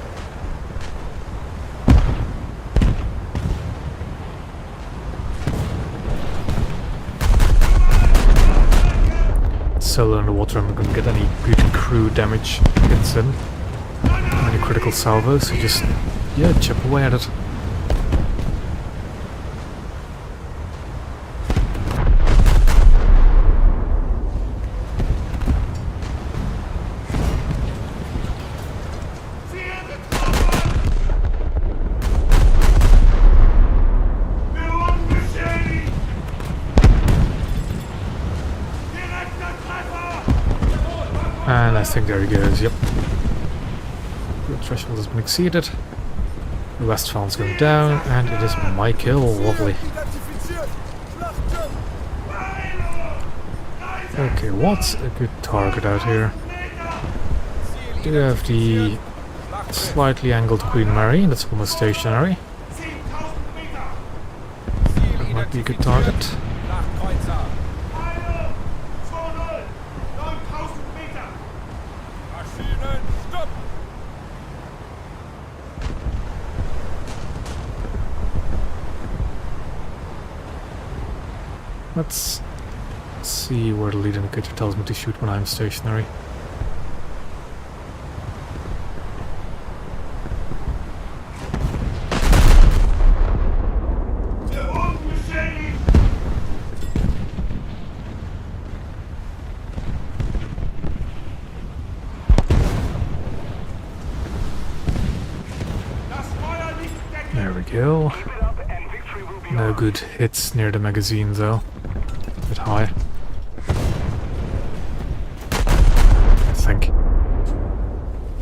So low in the water I'm not going to get any good crew damage hits in. many critical salvos, so just, yeah, chip away at it. And I think there he goes, yep. The threshold has been exceeded. The Westphalen's going down, and it is my kill. Lovely. Okay, what's a good target out here? Do we have the slightly angled Queen Mary? That's almost stationary. That might be a good target. Let's see where the lead indicator tells me to shoot when I'm stationary. There we go. No good hits near the magazine though. Bit high. I think.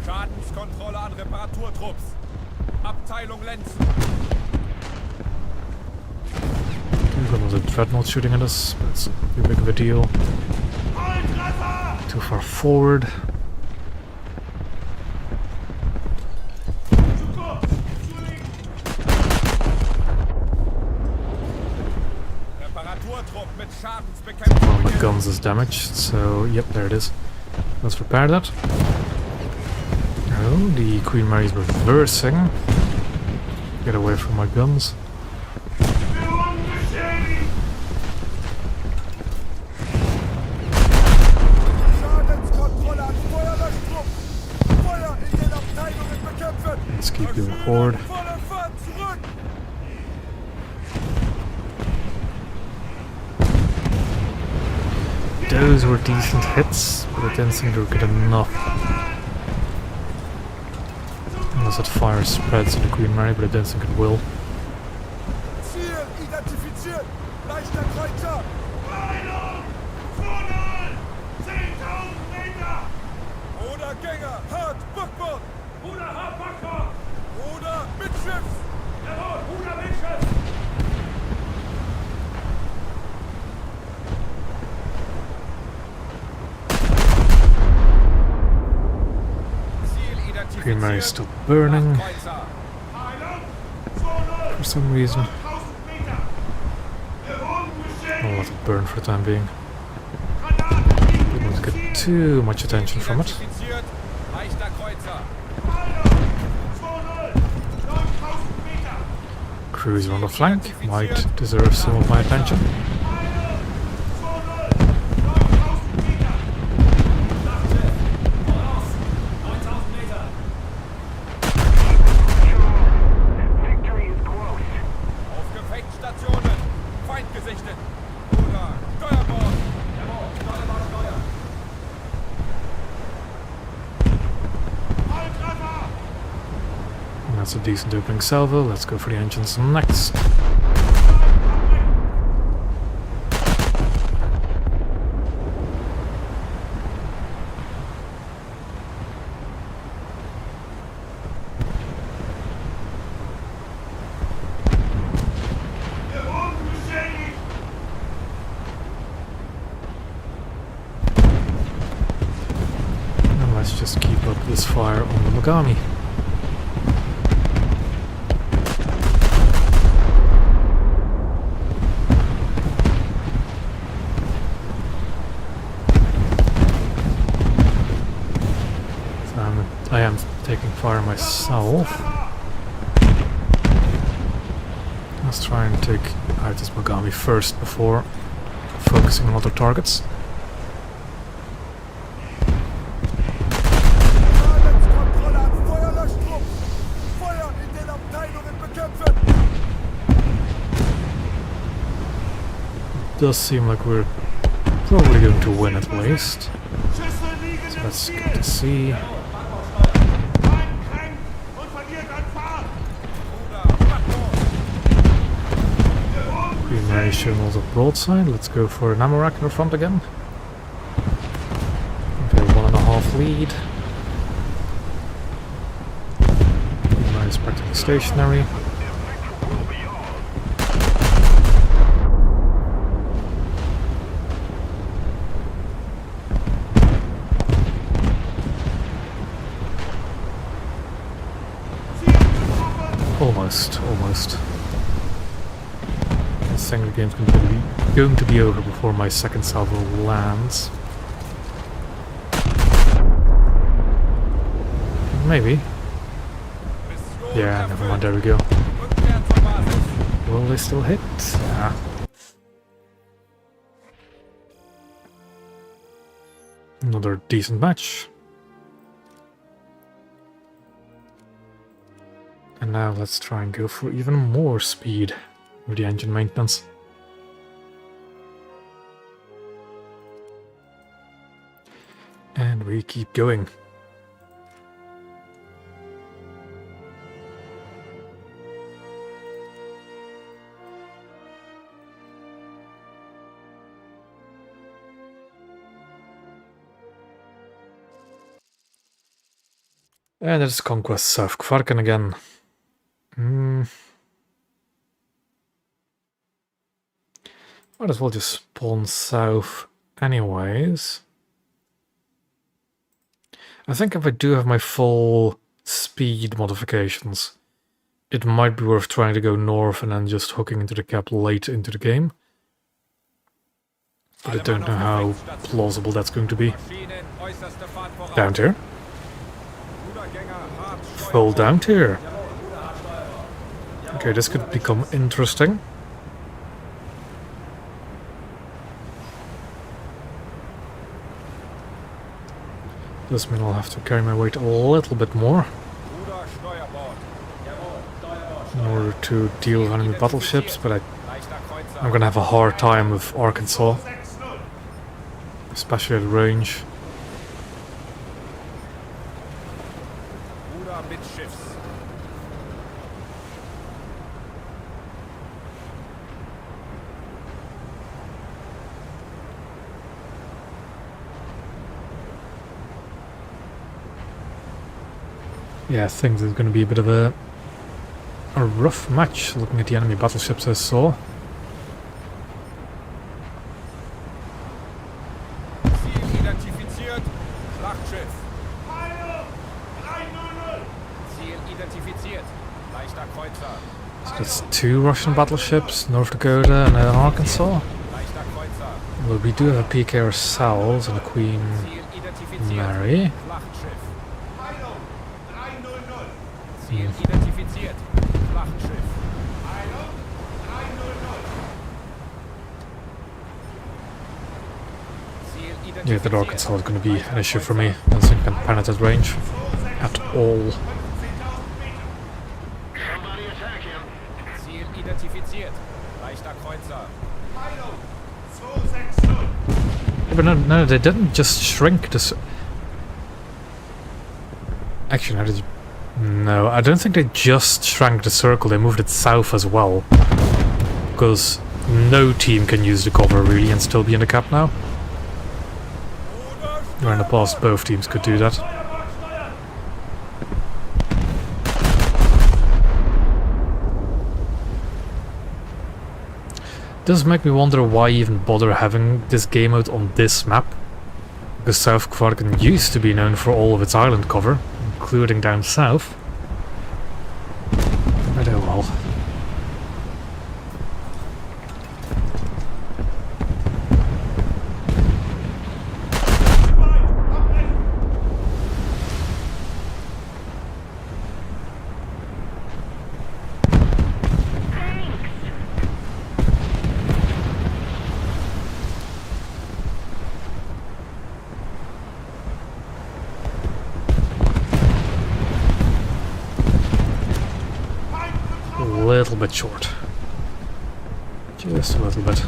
Schadenskontrolle an Reparaturtrupps. Abteilung Lenzen. We've got another dreadnought shooting at us, but it's too big of a deal. Too far forward. One of my guns is damaged, so yep, there it is. Let's repair that. Oh, the Queen Mary's reversing. Get away from my guns. Let's keep moving forward. Those were decent hits, but I didn't think they were good enough. Unless that fire spreads to the Queen Mary, but I don't think it will. Queen Mary's still burning for some reason. I'll let it burn for the time being. Don't want to get too much attention from it. Cruiser on the flank might deserve some of my attention. That's a decent opening salvo. Let's go for the engines next. And let's just keep up this fire on the Mogami. I am taking fire myself. Let's try and take out this Mogami first before focusing on other targets. does seem like we're probably going to win at least. Schüsse liegen So im that's Ziel. good to see. Feind kränkt und verliert an Fahrt. Queen Mary showing also broadside. Let's go for an ammo rack in the front again. Okay, 1.5 lead. Queen Mary is practically stationary. Almost. I think the game's going to be over before my second salvo lands. Maybe. Yeah, never mind, there we go. Will they still hit? Yeah. Another decent match. And now let's try and go for even more speed with the engine maintenance. And we keep going. And it's Conquest South Kvarken again. Might as well just spawn south anyways. I think if I do have my full speed modifications, it might be worth trying to go north and then just hooking into the cap late into the game. But I don't know how plausible that's going to be. Down tier. Full down tier. Okay, this could become interesting. Does mean I'll have to carry my weight a little bit more in order to deal with enemy battleships, but I'm gonna have a hard time with Arkansas, especially at range. Yeah, I think there's going to be a bit of a rough match looking at the enemy battleships I saw. Ziel identifiziert. Schlachtschiff. Ziel identifiziert. Leichter Kreuzer. So that's 2 Russian battleships, North Dakota and Arkansas. Leichter Kreuzer. Well, we do have a PK ourselves and a Queen Ziel identifiziert. Mary. Schlachtschiff. Hmm. Ziel identifiziert. Schlachtschiff. Yeah, that Arkansas is going to be an issue for me. I don't think I can penetrate range at all. Somebody attack him. Ziel identifiziert. Leichter Kreuzer. Yeah, but no, they didn't just shrink this. Actually, how did you... No, I don't think they just shrank the circle, they moved it south as well. Because no team can use the cover really and still be in the cap now. Where in the past both teams could do that. Does make me wonder why even bother having this game out on this map. Because South Kvarken used to be known for all of its island cover, including down south. But oh well. A little bit short. Just a little bit.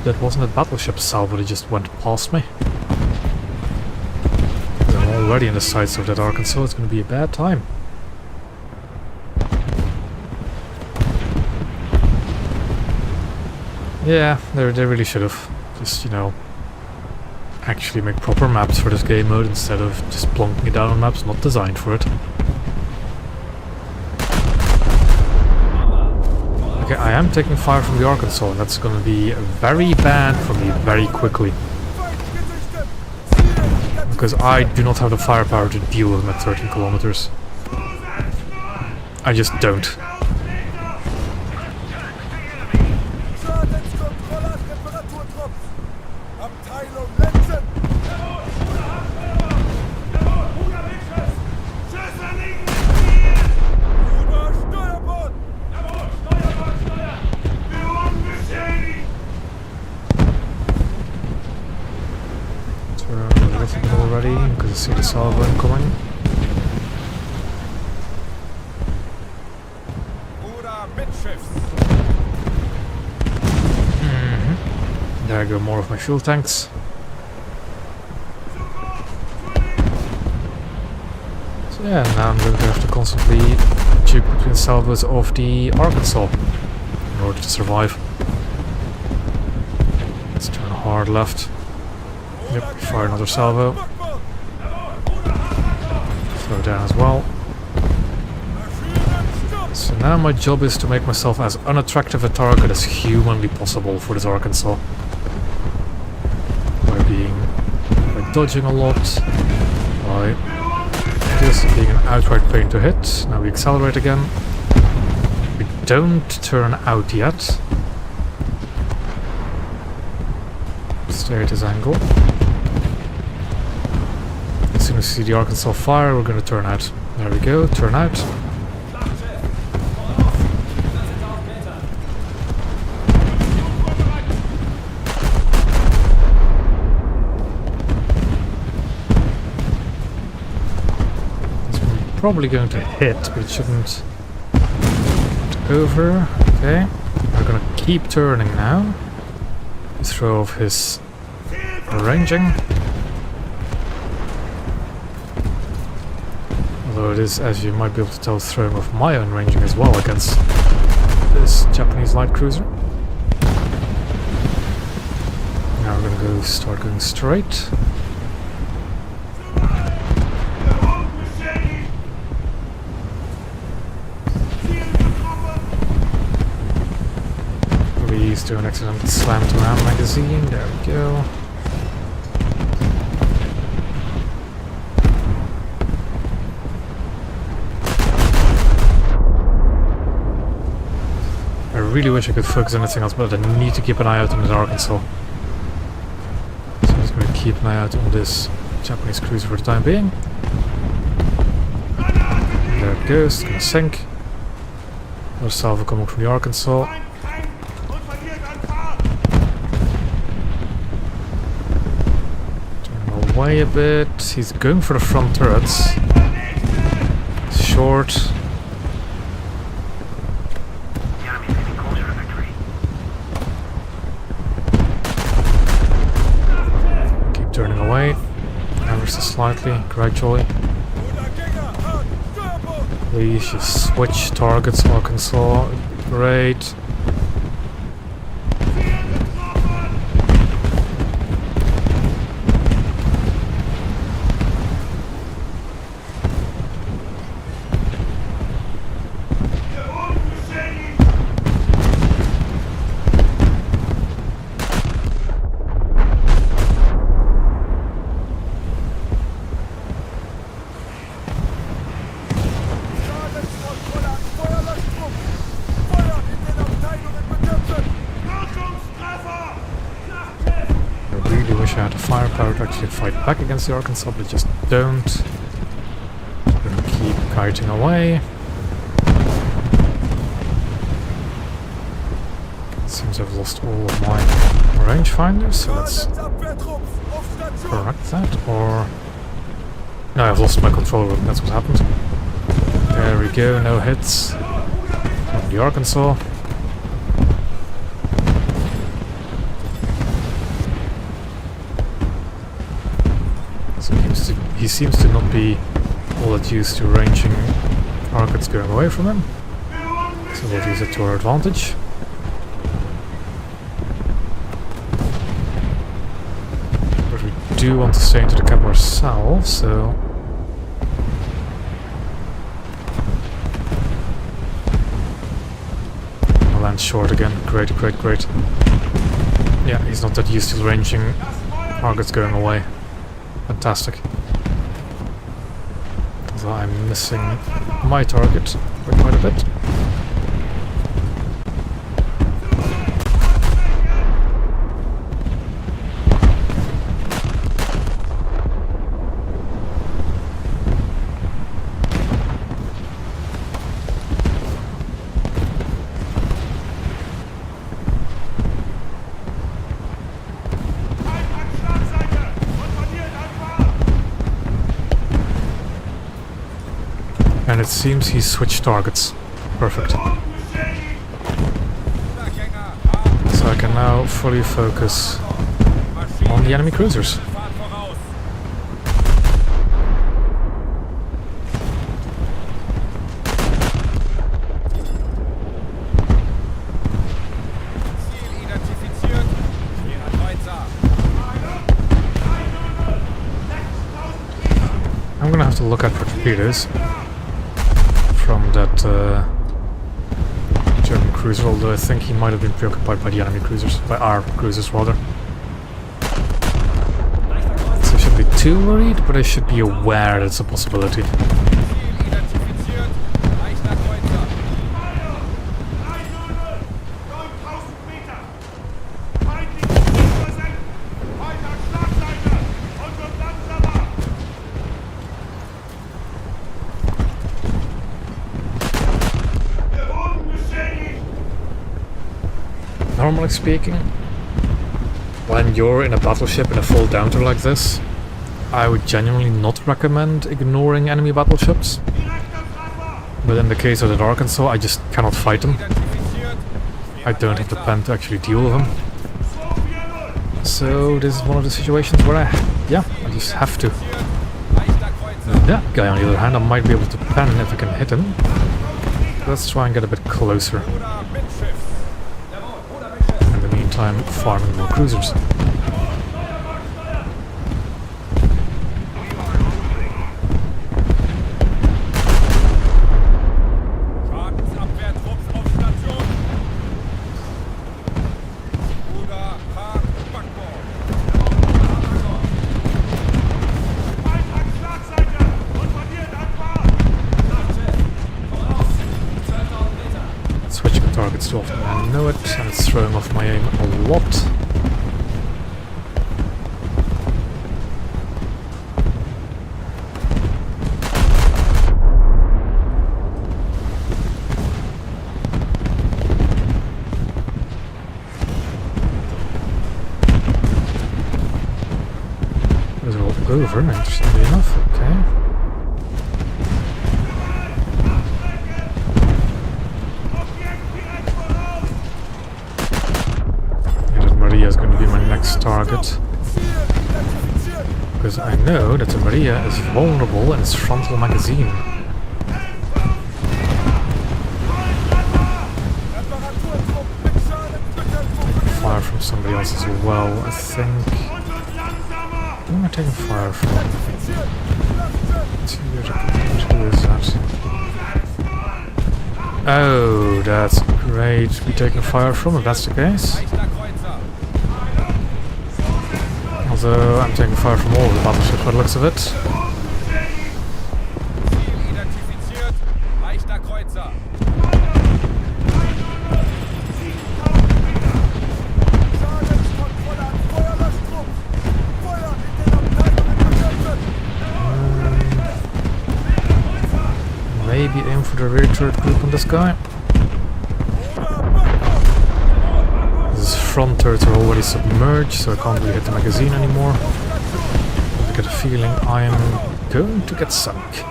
hope that wasn't a battleship salvo that just went past me. 'Cause I'm already in the sights of that Arkansas, it's going to be a bad time. Yeah, they really should have. Just, you know, actually make proper maps for this game mode instead of just plonking it down on maps not designed for it. Okay, I am taking fire from the Arkansas, and that's going to be very bad for me very quickly. Because I do not have the firepower to deal with them at 13 kilometers. I just don't. Already, because I see the salvo incoming. There go more of my fuel tanks. So yeah, now I'm going to have to constantly juke between salvos of the Arkansas in order to survive. Let's turn hard left. Yep, fire another salvo. Slow down as well. So now my job is to make myself as unattractive a target as humanly possible for this Arkansas. By dodging a lot, by just being an outright pain to hit. Now we accelerate again. We don't turn out yet. Stay at this angle. As soon as we see the Arkansas fire, we're going to turn out. There we go, turn out. It's probably going to hit, but it shouldn't. Over, okay. We're going to keep turning now. Throw off his ranging. Although it is, as you might be able to tell, throwing off my own ranging as well against this Japanese light cruiser. Now we're going to start going straight. Please do an accidental slam to ram magazine. There we go. I really wish I could focus on anything else, but I need to keep an eye out on this Arkansas. So I'm just going to keep an eye out on this Japanese cruiser for the time being. There it goes, it's going to sink. Another salvo coming from the Arkansas. Turning away a bit. He's going for the front turrets. Short. Turning away, ever so slightly, gradually. Please just switch targets, Arkansas. Great. I had the firepower to actually fight back against the Arkansas, but just don't. I'm gonna keep kiting away. Seems I've lost all of my rangefinders, so let's correct that. Or no, I've lost my control room. That's what happened. There we go. No hits from the Arkansas. So he seems to not be all that used to ranging targets going away from him. So we'll use it to our advantage. But we do want to stay into the cap ourselves, so... I'll land short again. Great, great, great. Yeah, he's not that used to ranging targets going away. Fantastic. Although I'm missing my target by quite a bit. And it seems he switched targets. Perfect. So I can now fully focus on the enemy cruisers. I'm gonna have to look out for torpedoes from that German cruiser, although I think he might have been preoccupied by the enemy cruisers, by our cruisers rather. So I shouldn't be too worried, but I should be aware that it's a possibility. Normally speaking, when you're in a battleship in a full downturn like this, I would genuinely not recommend ignoring enemy battleships. But in the case of the Arkansas, I just cannot fight them. I don't have the pen to actually deal with them. So this is one of the situations where I just have to. That guy on the other hand, I might be able to pen if I can hit him. Let's try and get a bit closer. Time farming more cruisers. Switching targets too often, I know it, and it's throwing off my aim a lot. Those are all over, interestingly enough, okay. Is going to be my next target, because I know that the Maria is vulnerable in its frontal magazine. Fire from somebody else as well, I think. Who am I taking fire from? Who is that? Oh, that's great to be taking fire from, if that's the case. Although I'm taking fire from all of the battleships by the looks of it. Maybe aim for the rear turret group on this guy. His front turrets are already submerged, so I can't really hit the magazine anymore. I get a feeling I am going to get sunk.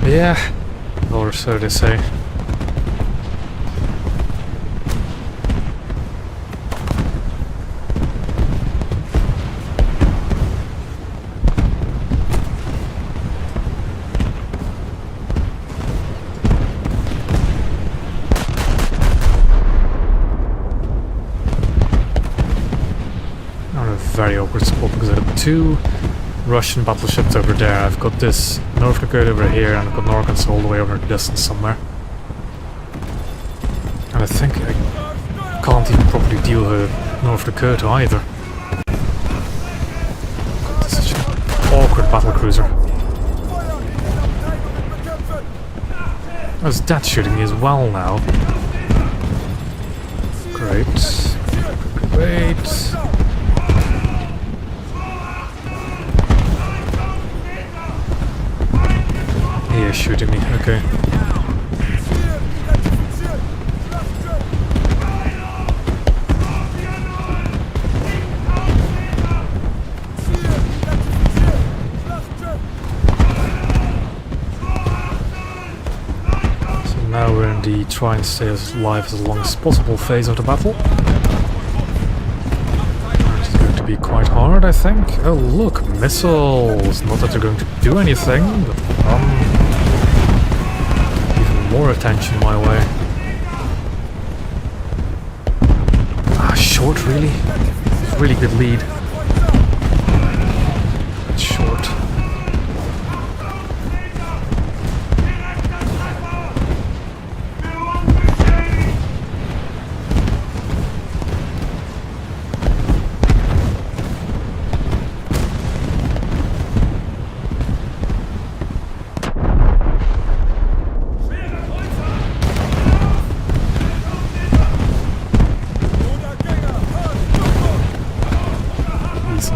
Yeah, or so they say. I'm in a very awkward spot because I have 2 Russian battleships over there. I've got this North Dakota over here, and I've got Arkansas all the way over in the distance somewhere. And I think I can't even properly deal with North Dakota either. This is such an awkward battlecruiser. There's that shooting me as well now. Great. Great. He is shooting me, okay. So now we're in the try and stay as alive as long as possible phase of the battle. Which is going to be quite hard, I think. Oh look, missiles! Not that they're going to do anything, but more attention my way. Ah, short, really? Really good lead. It's short.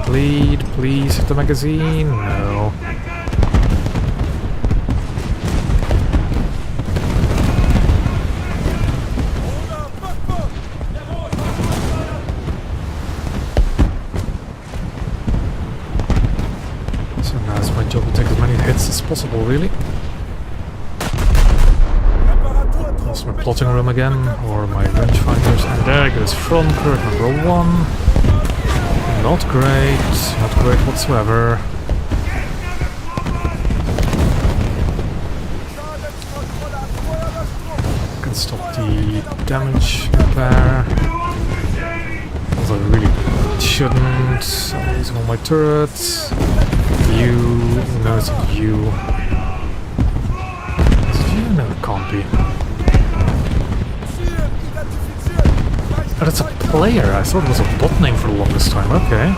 Lead, please hit the magazine. No. So now it's my job to take as many hits as possible, really. That's my plotting room again, or my rangefinders. And there goes front turret number 1. Not great whatsoever. Can stop the damage repair. Although I really shouldn't. I'm using all my turrets. You, no, it's not you. Is it you? No, it can't be. But it's a player. I thought it was a bot name for the longest time. Okay.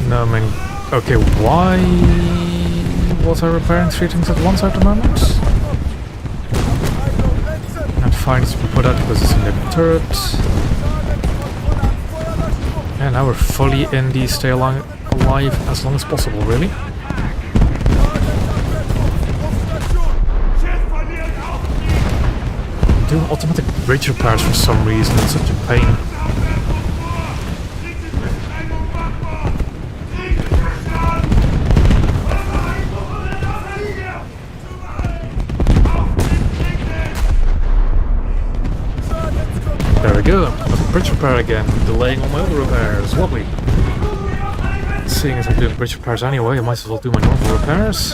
No, I mean, okay. Why was I repairing 3 things at once at the moment? Fine, it's been put out because it's in the turret. And now we're fully in the stay alive as long as possible, really. I'm doing automatic bridge repairs for some reason, it's such a pain. There we go, bridge repair again, delaying all my other repairs, lovely. Seeing as I'm doing bridge repairs anyway, I might as well do my normal repairs.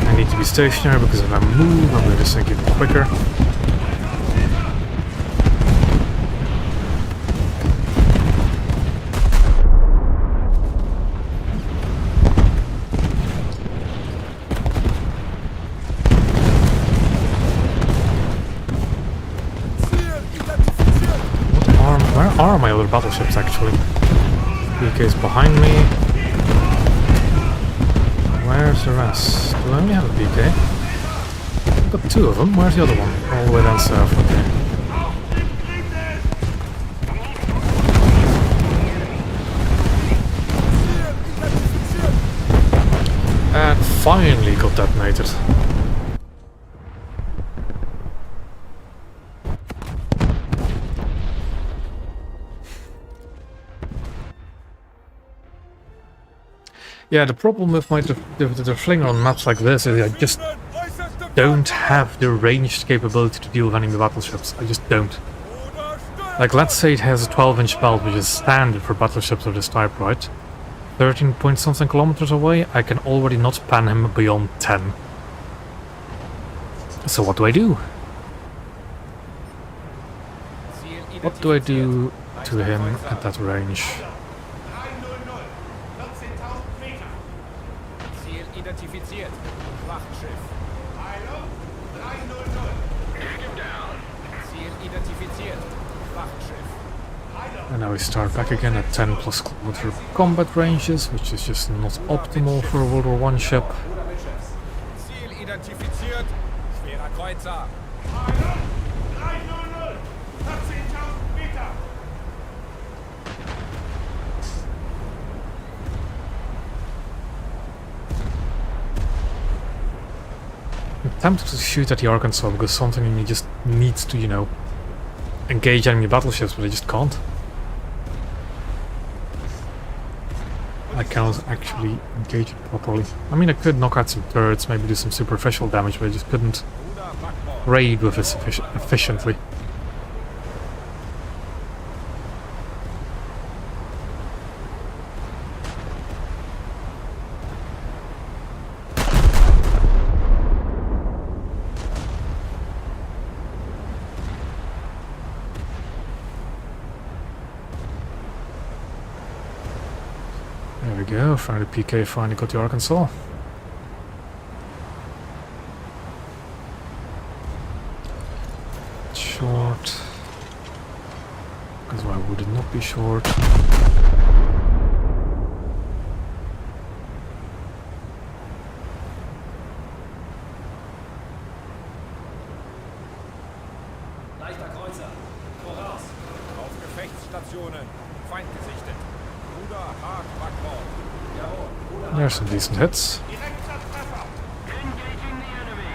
I need to be stationary because if I move, I'm going to sink even quicker. Where are my other battleships actually? BK is behind me. Where's the rest? Do I only have a BK? Got two of them. Where's the other one? All the way down south. Okay. And finally got detonated. Yeah, the problem with the flinger on maps like this is I just don't have the ranged capability to deal with enemy battleships. I just don't. Like, let's say it has a 12-inch belt, which is standard for battleships of this type, right? 13 point something kilometers away, I can already not pan him beyond 10. So what do I do? What do I do to him at that range? 300, 14.000 Meter. Ziel identifiziert. Schlachtschiff. Hallo, 300. Get down. Ziel identifiziert. Schlachtschiff. And now we start back again at 10 plus kilometer combat ranges, which is just not optimal for a World War I ship. Bruder Mittschiffs. Ziel identifiziert. Schwerer Kreuzer. Hallo, 300. 14.000 Meter. I'm tempted to shoot at the Arkansas because something in me just needs to, you know, engage enemy battleships, but I just can't. I cannot actually engage it properly. I mean, I could knock out some turrets, maybe do some superficial damage, but I just couldn't Bruder Backbord. raid with it efficiently. There we go, finally PK finally got the Arkansas. Short. Because why would it not be short? Leichter Kreuzer. Voraus. Auf Gefechtsstationen. Feind gesichtet. Bruder Haag Backbord. Jawohl. Bruder There's some decent hits. Direkter Treffer. Engaging the enemy.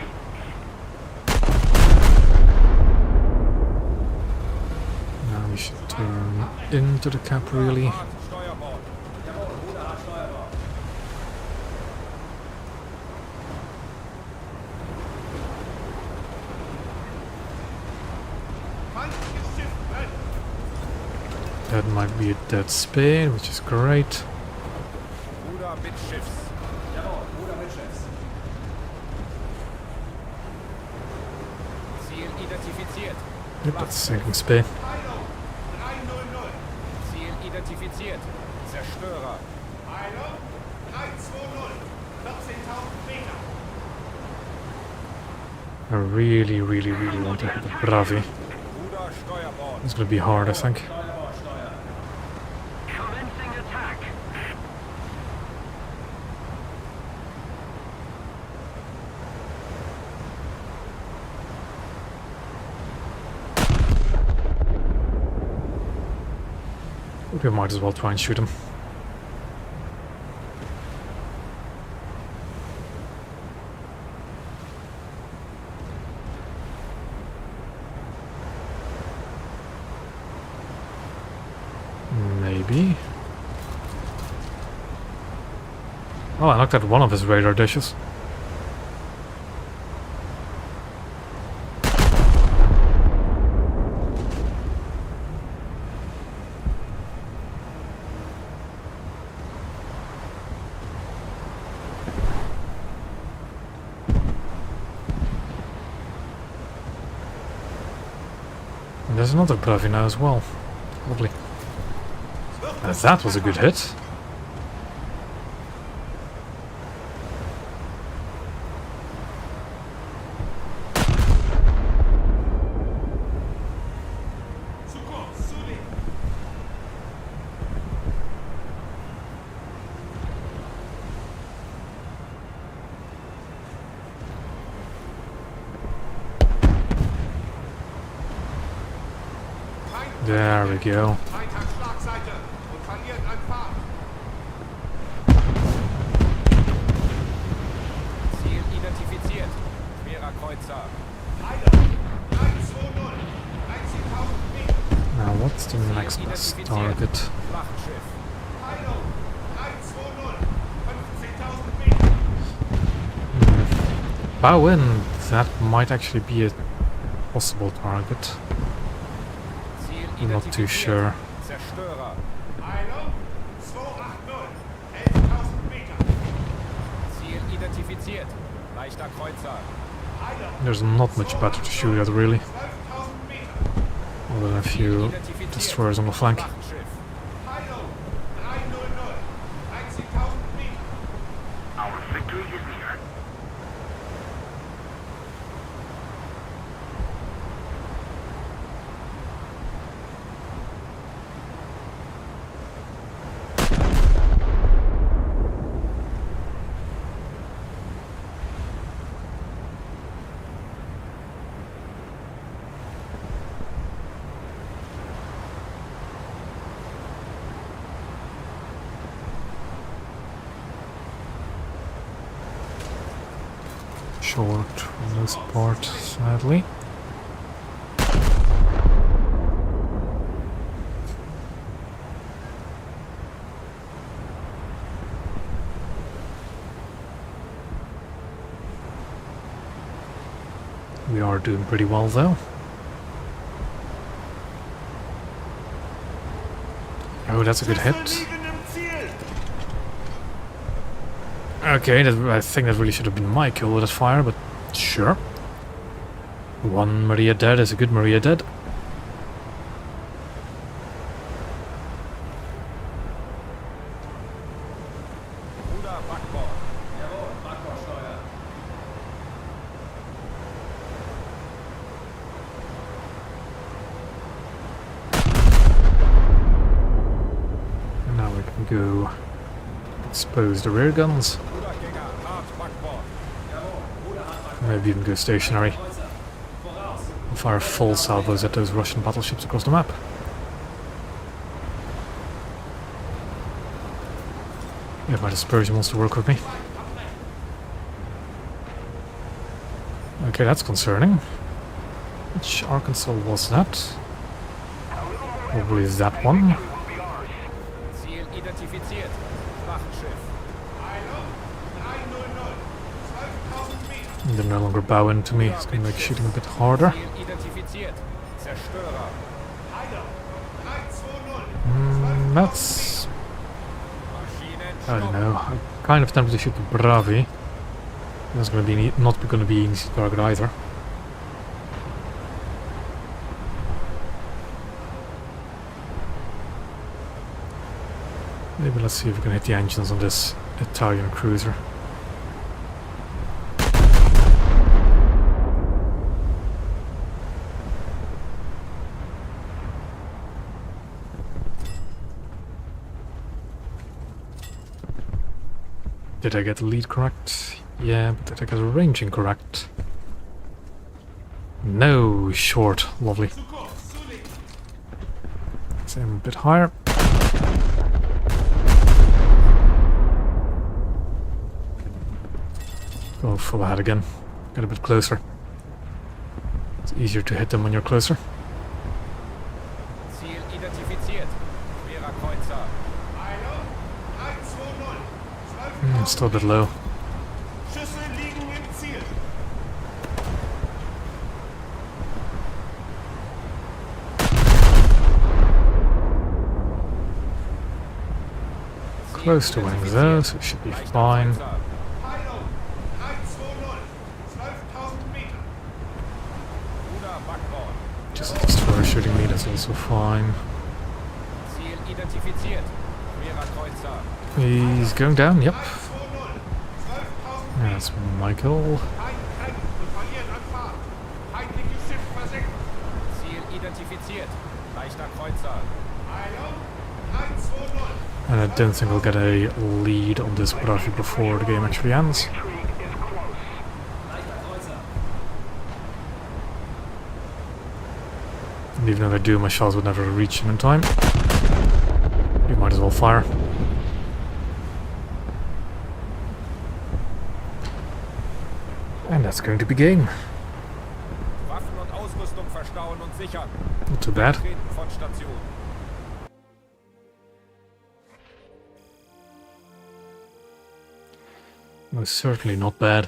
Now we should turn into the cap really. Haag Steuerbord. Jawohl. Bruder Haag Steuerbord. Feindliches Schiff brennt. That might be a dead speed, which is great. Bruder Mittschiffs. Jawohl. Bruder Mittschiffs. Ziel identifiziert. Yep, that's sinking speed. Hallo, 300. Ziel identifiziert. Zerstörer. Hallo, 320. 14.000 Meter. I really want to hit the Bravi. Bruder Steuerbord. It's gonna be hard, I think. Steuerbord Steuer. Commencing attack. We might as well try and shoot him. Maybe. Oh, I knocked out one of his radar dishes. And there's another Bravi now as well. Lovely. Now that was a good hit. Zukunft, Suli. There we go. Feind hat Schlagseite und verliert an Fahrt. Ziel identifiziert. Schwerer Kreuzer. Heiler, 320, 13.000 Meter. Now what's the next best target? Schlachtschiff. Heiler, 320, 15.000 Meter. Bowen, that might actually be a possible target. Ziel I'm not too identifiziert. sure. Zerstörer. Heiler, 280, 11.000 Meter. Ziel identifiziert. Leichter Kreuzer. Heiler, There's not much better to shoot at really, 12.000 Meter. other than a few destroyers on the flank. Schlachtschiff. Heiler, 300, 13.000 Meter. Our victory is near. Short for the most part, sadly. We are doing pretty well though. Oh, that's a good hit. Liegen im Ziel. Okay, I think that really should have been my kill with that fire, but sure. One Maria dead is a good Maria dead. Ruder Backbord. Jawohl, Backbordsteuer. And now we can go expose the rear guns. Rudergänger, hart Backbord. Jawohl, Ruder hart Backbord. Maybe even go stationary. Kreuzer. Voraus. And fire full salvos at those Russian battleships across the map. Yeah, my dispersion wants to work with me. Okay, that's concerning. Which Arkansas was that? Probably that one. Ziel identifiziert. Schlachtschiff. Heiler, 300, 12.000 Meter. They're no longer bowing to me. It's going to make shooting a bit harder. Ziel identifiziert. Zerstörer. Heiler, 320, That's... Maschinen I don't know. I'm kind of tempted to shoot the Bravi. That's going to be not going to be easy to target either. Maybe let's see if we can hit the engines on this Italian cruiser. Did I get the lead correct? Yeah, but did I get the range incorrect? No, short. Lovely. zu kurz, zulegen. Let's aim a bit higher. Go full ahead again. Get a bit closer. It's easier to hit them when you're closer. Ziel identifiziert. Schwerer Kreuzer. Heiler, 320, Still a bit low. Schüsse liegen im Ziel. Close to winning though, so it should be Leichter fine. Kreuzer. Heiler, 320, 12.000 Meter. Ruder Backbord. Just a destroyer shooting me, that's also fine. Ziel identifiziert. Schwerer Kreuzer. He's going down, yep. 320, 12.000 Yeah, that's Michael. Feind kämpft und verliert an Fahrt. Feindliches Schiff versenkt. Ziel identifiziert. Leichter Kreuzer. Heiler, 320. And I don't think I'll get a lead on this Bravi before the game actually ends. Victory is close. Leichter Kreuzer. And even if I do, my shells would never reach him in time. You might as well fire. And that's going to be game. Waffen und Ausrüstung verstauen und sichern. Not too bad. Treten von Station. Most certainly not bad.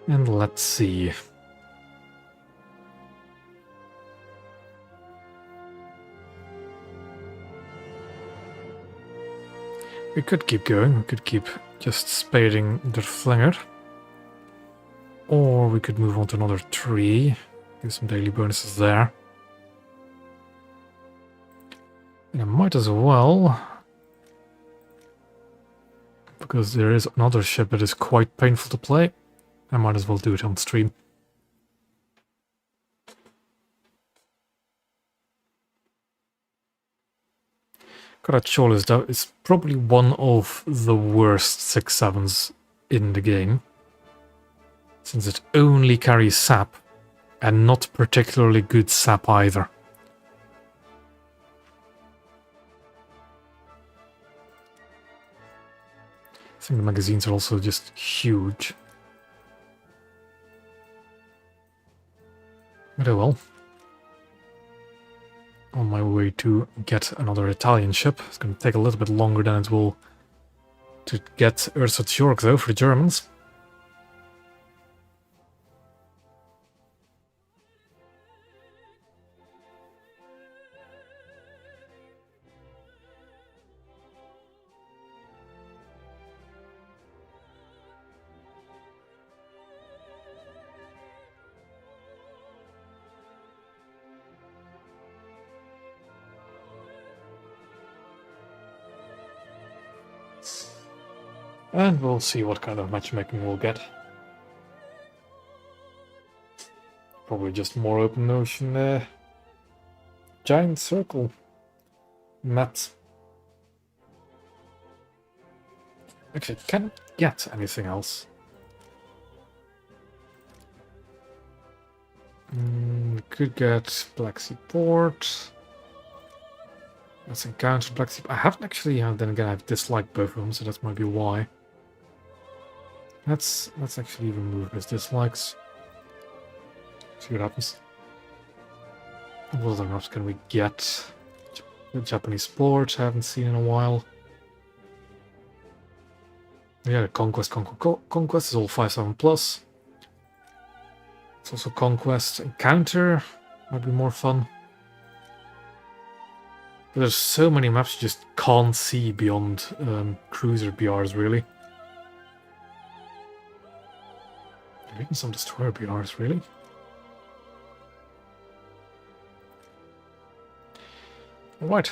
And let's see. We could keep going, we could keep just spading the flinger. Or we could move on to another tree, do some daily bonuses there. And I might as well, because there is another ship that is quite painful to play, I might as well do it on stream. Caracciolo is probably one of the worst 6-7s in the game, since it only carries sap, and not particularly good sap either. I think the magazines are also just huge. But oh well. On my way to get another Italian ship. It's going to take a little bit longer than it will to get Ursut York though for the Germans. And we'll see what kind of matchmaking we'll get. Probably just more open ocean giant circle mats. Actually, can't get anything else. Could get Black Sea Port. Let's encounter Black Sea. I haven't actually, then again, I've disliked both of them, so that might be why. Let's actually remove his dislikes. See what happens. What other maps can we get? Japanese Port, I haven't seen in a while. Yeah, Conquest. Conquest is all 5-7 plus. It's also Conquest. Encounter might be more fun. But there's so many maps you just can't see beyond cruiser BRs, really. Even some destroyer BRs, really. Alright.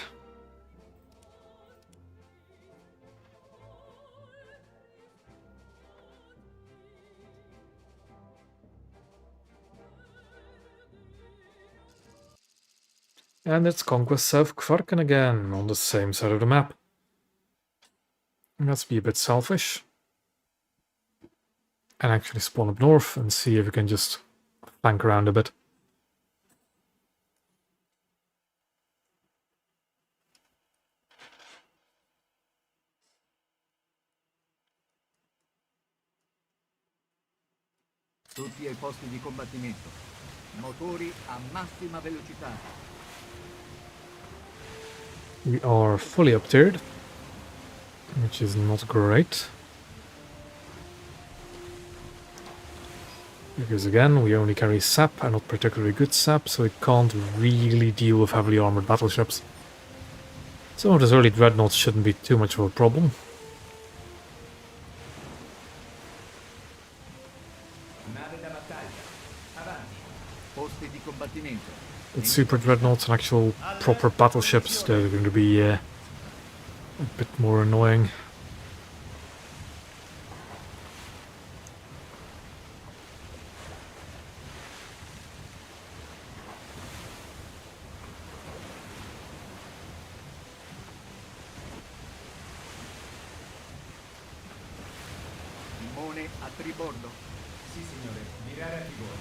And it's Conquest South Kvarken again, on the same side of the map. Let's be a bit selfish. And actually spawn up north and see if we can just flank around a bit. Tutti ai posti di combattimento. Motori a massima velocità. We are fully uptiered, which is not great. Because again, we only carry sap, and not particularly good sap, so it can't really deal with heavily armored battleships. Some of those early dreadnoughts shouldn't be too much of a problem. But super dreadnoughts and actual proper battleships, they're going to be a bit more annoying. Timone a tribordo. Sì, signore. Virare a tribord.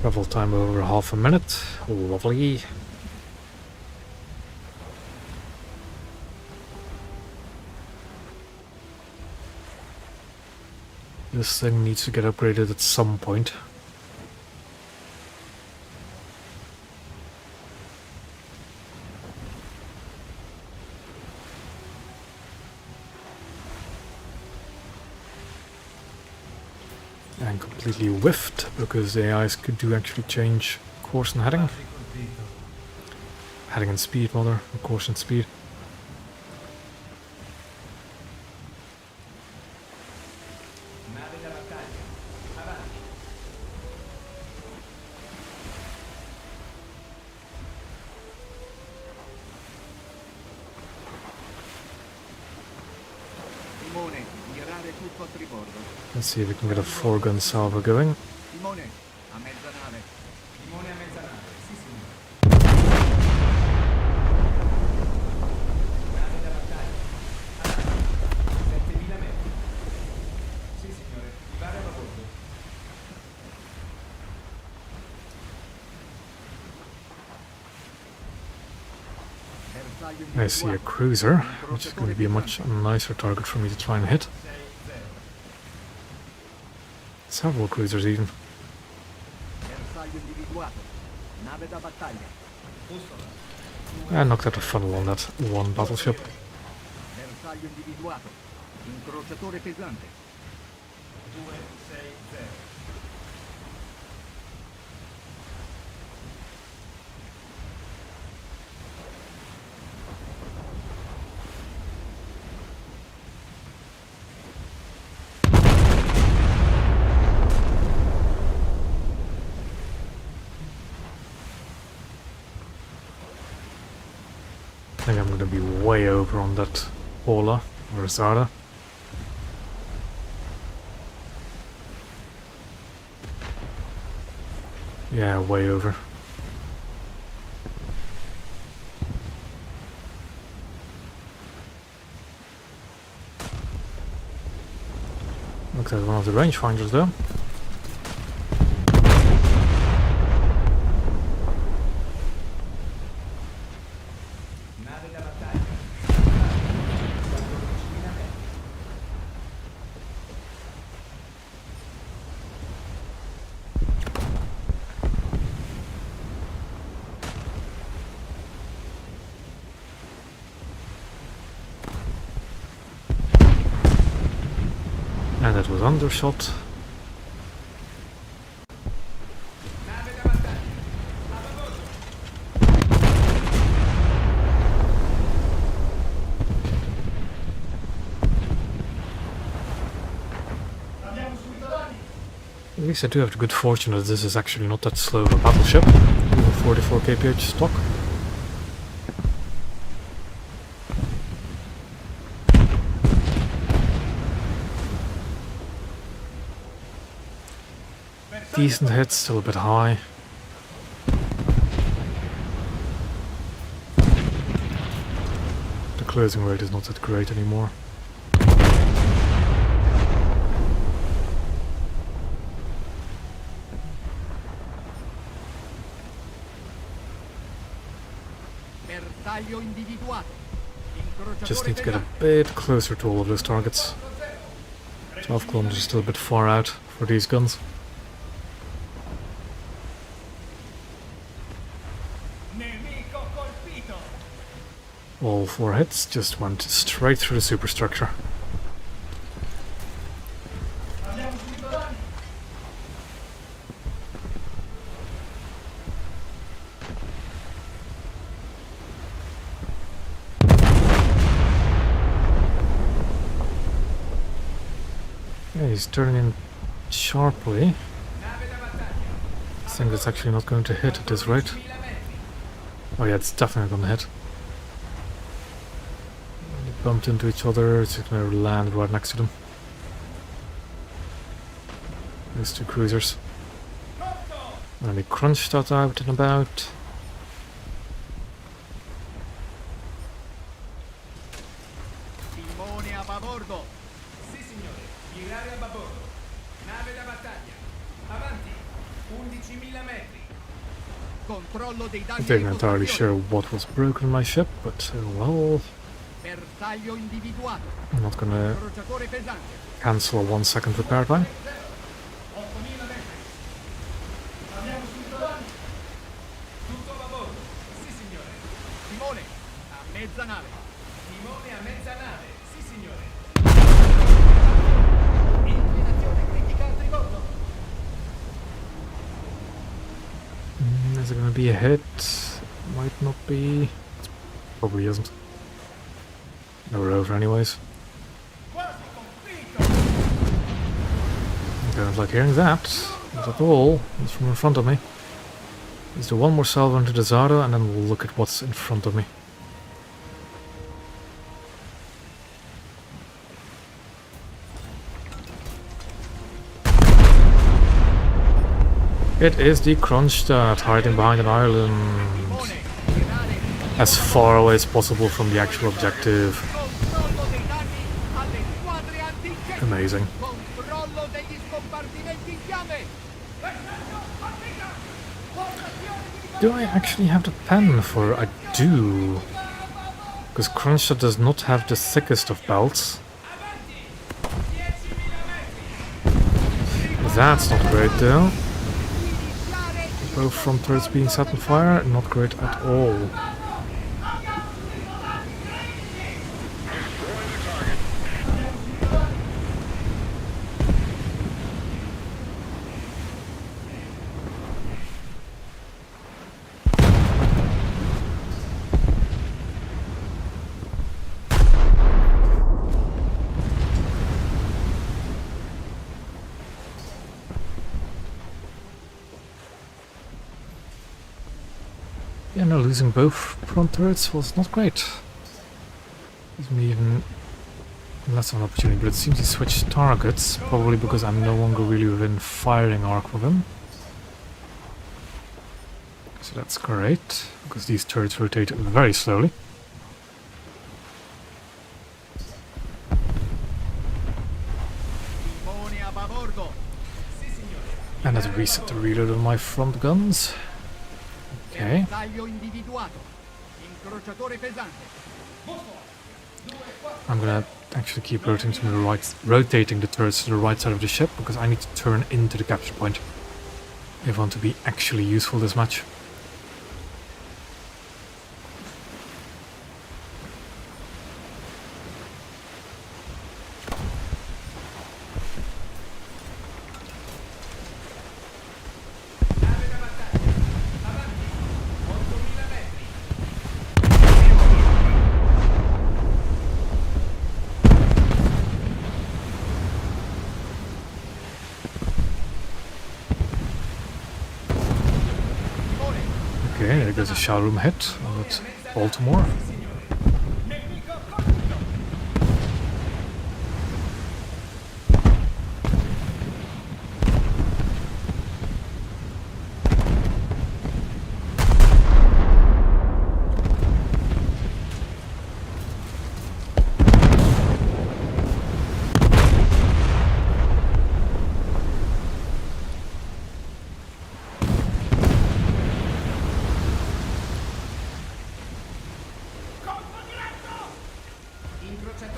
Travel time over half a minute. Lovely. This thing needs to get upgraded at some point. And completely whiffed, because the AIs do actually change course and heading. Heading and speed, rather, or course and speed. Nave da battaglia. Avanti. Timone, virare tutto a tribordo. Let's see if we can get a 4-gun salvo going. Timone, a mezza nave. Timone a mezzanave. Sì, signore. Nave da battaglia. Avanti. 7000 metri. Sì, signore. Rivare a bordo. Bersaglio I see a individuato. cruiser, which is going to be a much nicer target for me to try and hit. 6-0. Several cruisers even. Bersaglio individuato. Nave da battaglia. Posto là. I knocked out a funnel on that one battleship. Bersaglio individuato. Incrociatore pesante. 2-6-0. I think I'm going to be way over on that Ola or Zara. Yeah, way over. Looks like one of the rangefinders though. Nave da battaglia. 14.000 metri. And that was undershot. Nave da battaglia. A bordo. At least I do have the good fortune that this is actually not that slow of a battleship. Even 44 kph stock. Decent hit, still a bit high. The closing rate is not that great anymore. Bersaglio individuato. Incrociatore Just need to get a pesante. bit closer to all of those targets. 12 kilometers is still a bit far out for these guns. Nemico colpito. All 4 hits just went straight through the superstructure. Yeah, he's turning in sharply. Nave da battaglia. I think that's actually not going to hit at this rate. 10.000 metri. Oh yeah, it's definitely going to hit. They bumped into each other, it's going to land right next to them. These 2 cruisers. And they crunched that out and about. Controllo dei I danni didn't alle entirely postazioni. sure what was broken in my ship, but well, Bersaglio individuato. I'm not gonna Incrociatore pesante. cancel a 1 second repair time. 8000 metri. Abbiamo subito davanti. Tutto a bordo. Sì, signore. Timone a mezza nave. Timone a mezza nave. Sì, signore. Inclinazione critica a tribordo. Is it gonna be a hit? Might not be. Probably isn't. No, we're over anyways. Quasi convinto. Don't like hearing that. Not at all. It's from in front of me. Let's do one more salvo into the Zara and then we'll look at what's in front of me. It is the Kronstadt hiding behind an island. Timone tirare. As far away as possible from the actual objective. Controllo dei danni alle squadre antincendio. Amazing. Controllo degli scompartimenti in fiamme. Do I actually have the pen for? I do. Because Kronstadt does not have the thickest of belts. That's not great though. Both front turrets being set on fire, not great at all. Yeah, no, losing both front turrets was not great. Gives me even less of an opportunity, but it seems he switched targets, probably because I'm no longer really within firing arc of him. So that's great, because these turrets rotate very slowly. Timone a babordo. And let's reset the reload of my front guns. Okay. Bersaglio individuato. Incrociatore pesante. I'm gonna actually keep rotating to the right, rotating the turrets to the right side of the ship, because I need to turn into the capture point if I want to be actually useful this match. Nave da battaglia. Avanti. 8000 metri. Okay, there goes a shower room hit on that Baltimore.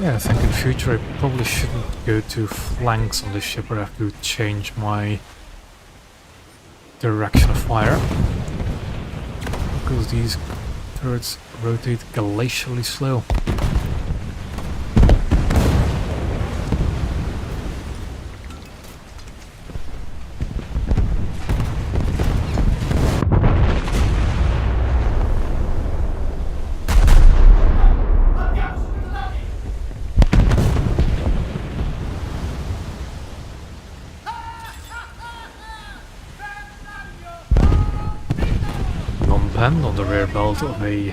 Yeah, I think in future I probably shouldn't go to flanks on this ship, or have to change my direction of fire. Because these turrets rotate glacially slow. Non-pen on the rear belt of a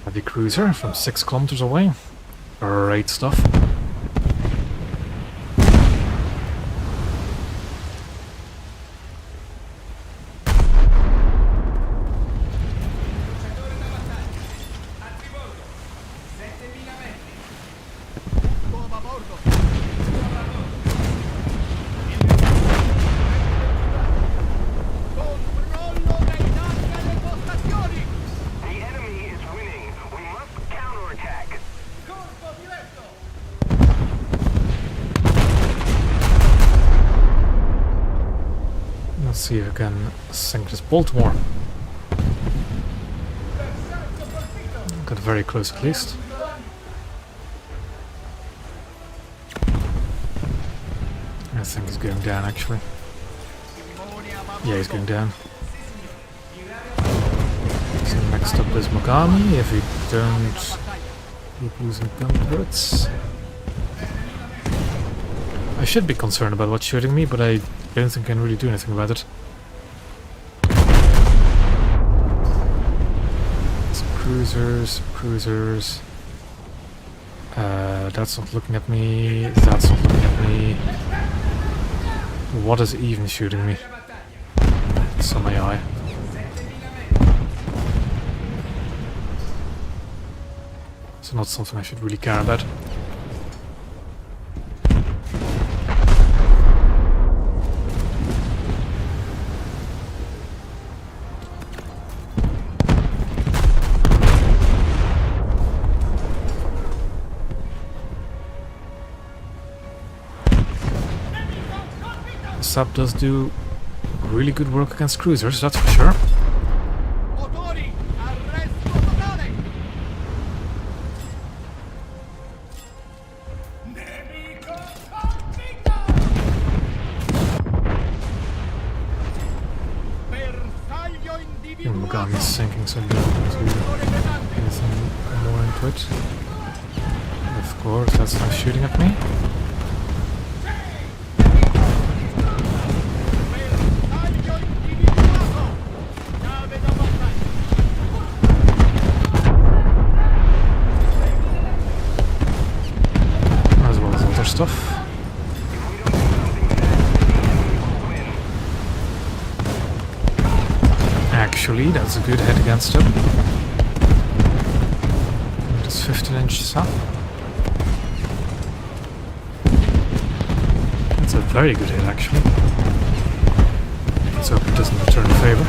heavy cruiser from 6 kilometers away. Great stuff. Incrociatore da battaglia. A tribordo. 7000 metri. Tutto a babordo. see if I can sink this Baltimore. Got very close at least. I think he's going down actually. Yeah, he's going down. So next up is Mogami, if we don't keep losing gun turrets. I should be concerned about what's shooting me, but I don't think I can really do anything about it. Some cruisers. That's not looking at me, that's not looking at me. What is even shooting me? Some AI. It's not something I should really care about. Sub does do really good work against cruisers, that's for sure. Motori, arresto totale! Bersaglio individuato! Mogami's sinking, so I'm going to do anything more into it. Of course, that's not shooting at me. As well as other stuff. Actually, that's a good hit against him. It's 15 inches up. That's a very good hit, actually. Let's hope it doesn't return a favor.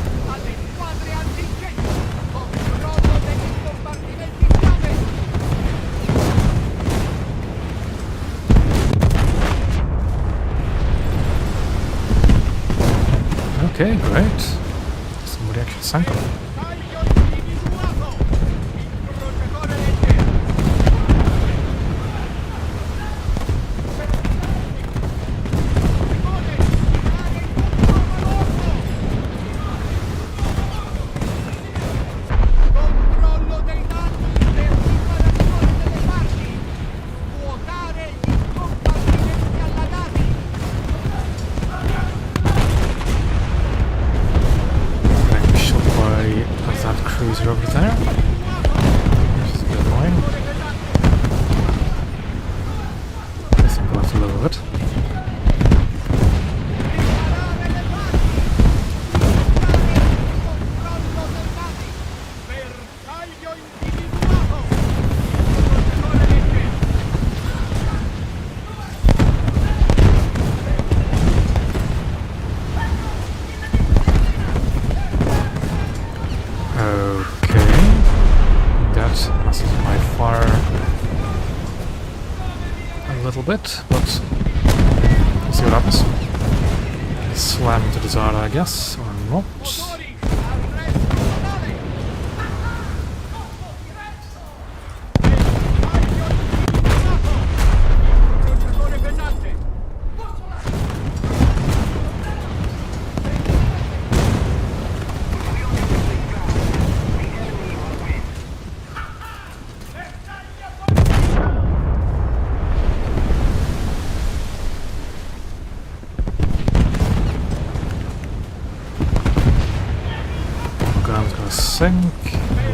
Okay, great. Somebody actually sank him. Controllo dei danni per riparazione delle parti! Svuotare gli compartimenti allagati! Getting shot by that cruiser over there. Which is a bit annoying. I think we'll have to lower it. Bersaglio individuato! Protettore legge! Okay. That messes my fire a little bit, but we'll see what happens. Slam into the Zara, I guess, or not. Motori, arresto totale! Bersaglio individuato! Incrociatore pennante! Ground's gonna sink.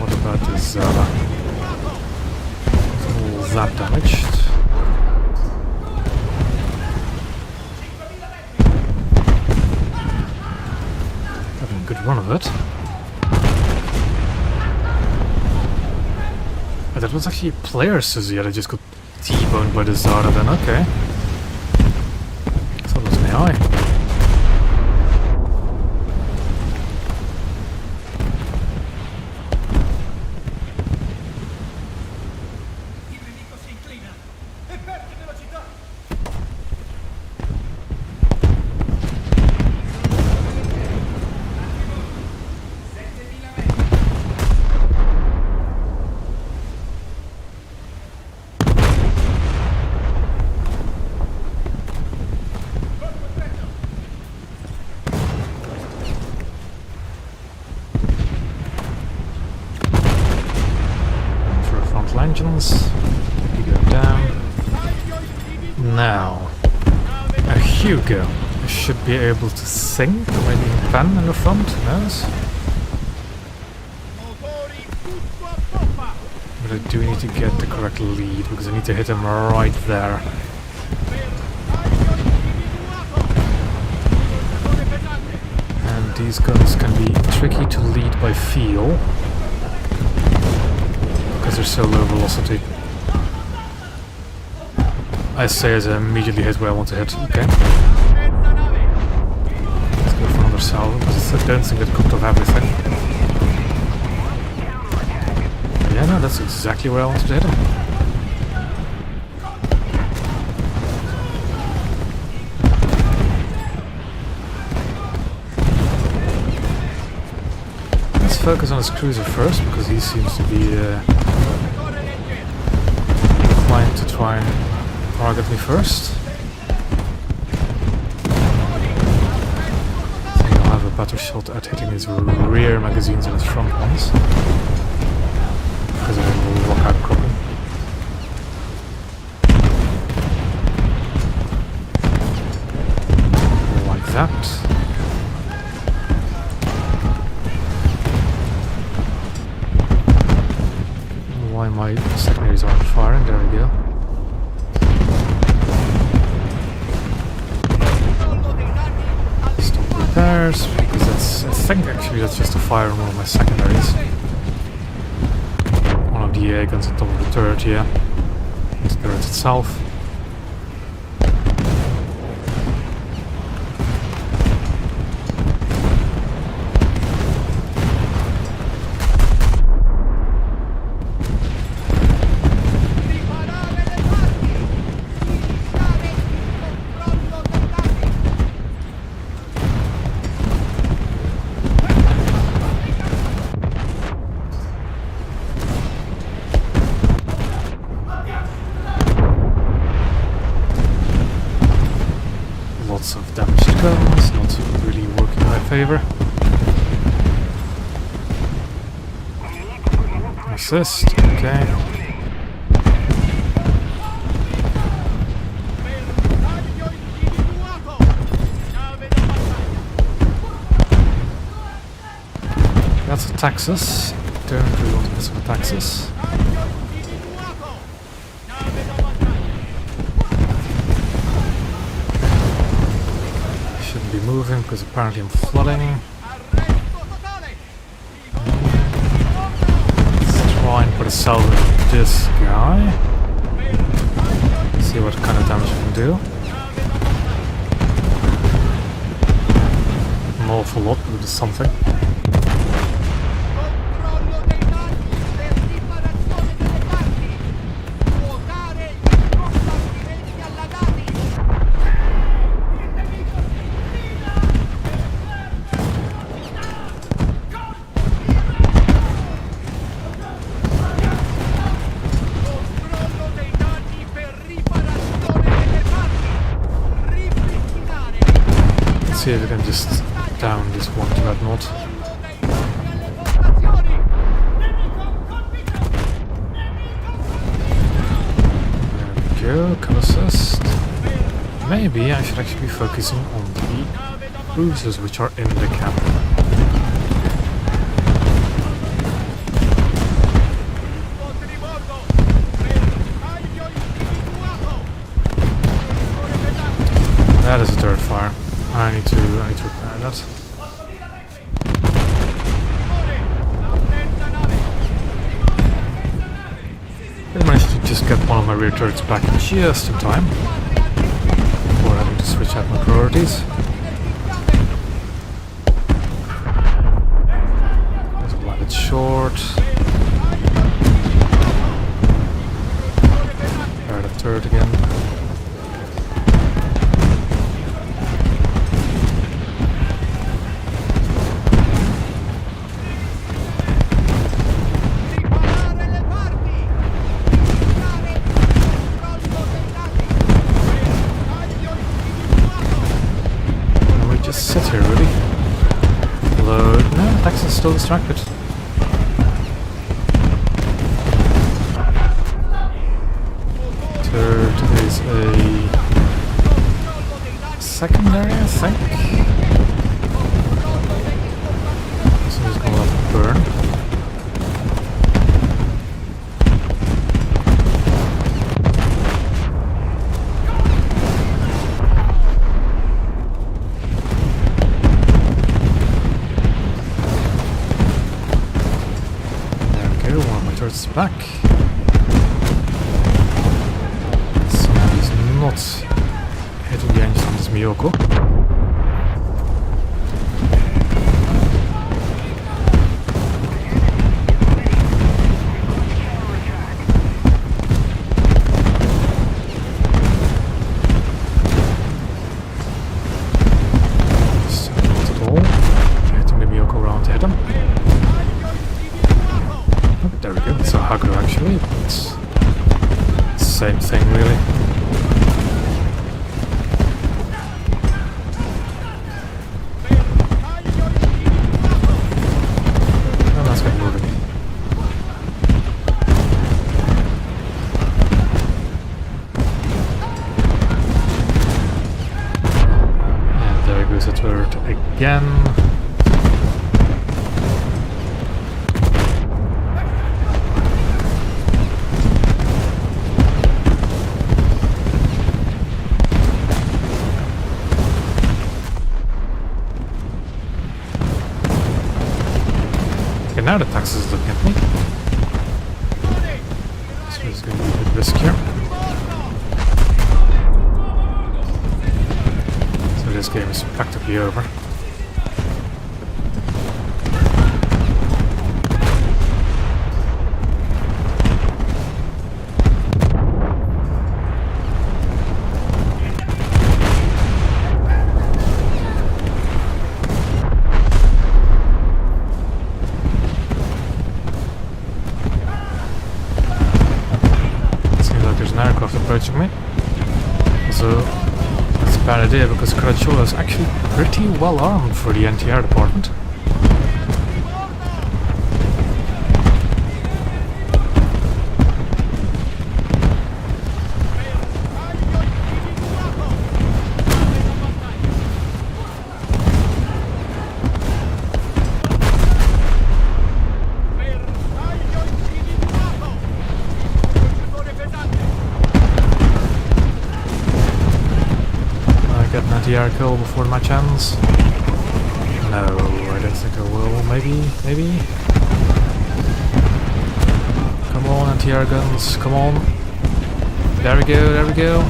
What about the Zara? All that damaged. Having a good run of it. Oh, that was actually a player Suzuki that just got T-boned by the Zara then, okay. I thought it was an AI. Il nemico si inclina e perde velocità. engines. You go down. Now, a Hugo. I should be able to sink, or maybe plan in the front, who knows? But I do need to get the correct lead, because I need to hit him right there. And these guns can be tricky to lead by feel, because they're so low velocity. I say as I immediately hit where I want to hit. Okay. Let's go for another salvo, because I don't think it cooked off everything. Yeah, no, that's exactly where I wanted to hit him. Let's focus on his cruiser first, because he seems to be inclined to try and target me first. I think I'll have a better shot at hitting his rear magazines than his front ones, because I will lock out cropping. Like that. Why my secondaries aren't firing? There we go. Stop repairs, because that's, I think actually that's just a fire on one of my secondaries. One of the AA guns on top of the turret, yeah. The turret itself. Lots of damaged guns, not really working in my favor. Assist, okay. That's a Texas. Don't really want to mess with Texas. Shouldn't be moving because apparently I'm flooding. Let's try and put a salvo on this guy. See what kind of damage I can do. An awful lot, but it's something. See if we can just down this one dreadnought. There we go, can assist. Maybe I should actually be focusing on the cruisers which are in the camp. That is a turret fire. I need to repair that. I managed to just get one of my rear turrets back just in time before having to switch out my priorities. There's a landed short. Repair the turret again. Sit here, really. Load. No, Texas is still distracted. secondary, I think. So it's gonna let it burn. There we go, one of my turrets is back. Somehow he's not hitting the engine on this Miyoko. Still not at all. Hitting the Miyoko around to hit him. Oh, there we go. It's a hugger actually. It's the same thing really. Oh, let's get moving. And there goes the turret again. Okay, now the tax is looking at me. So this is going to be a bit riskier. So this game is practically over. There's an aircraft approaching me. So that's a bad idea because Caracciola is actually pretty well armed for the anti-air department. Get an anti-air kill before the match ends? No, I don't think I will. Maybe? Maybe? Come on, anti-air guns, come on. There we go, there we go.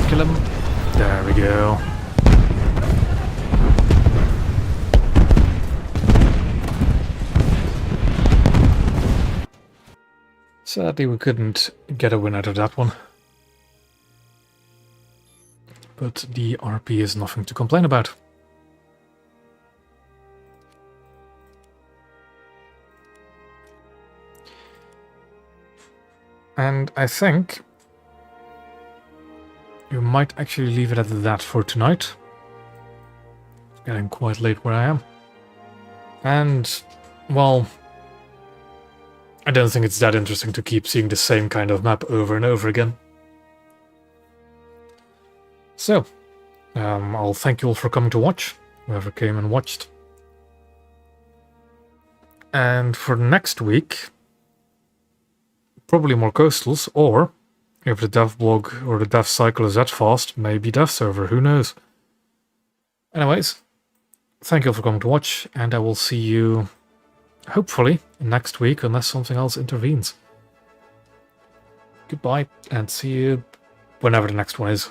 Kill him. There we go. Sadly, we couldn't get a win out of that one. But the RP is nothing to complain about. And I think you might actually leave it at that for tonight. It's getting quite late where I am. And, well, I don't think it's that interesting to keep seeing the same kind of map over and over again. So, I'll thank you all for coming to watch, whoever came and watched. And for next week, probably more coastals, or if the dev blog or the dev cycle is that fast, maybe dev server, who knows. Anyways, thank you all for coming to watch, and I will see you, hopefully, next week, unless something else intervenes. Goodbye, and see you whenever the next one is.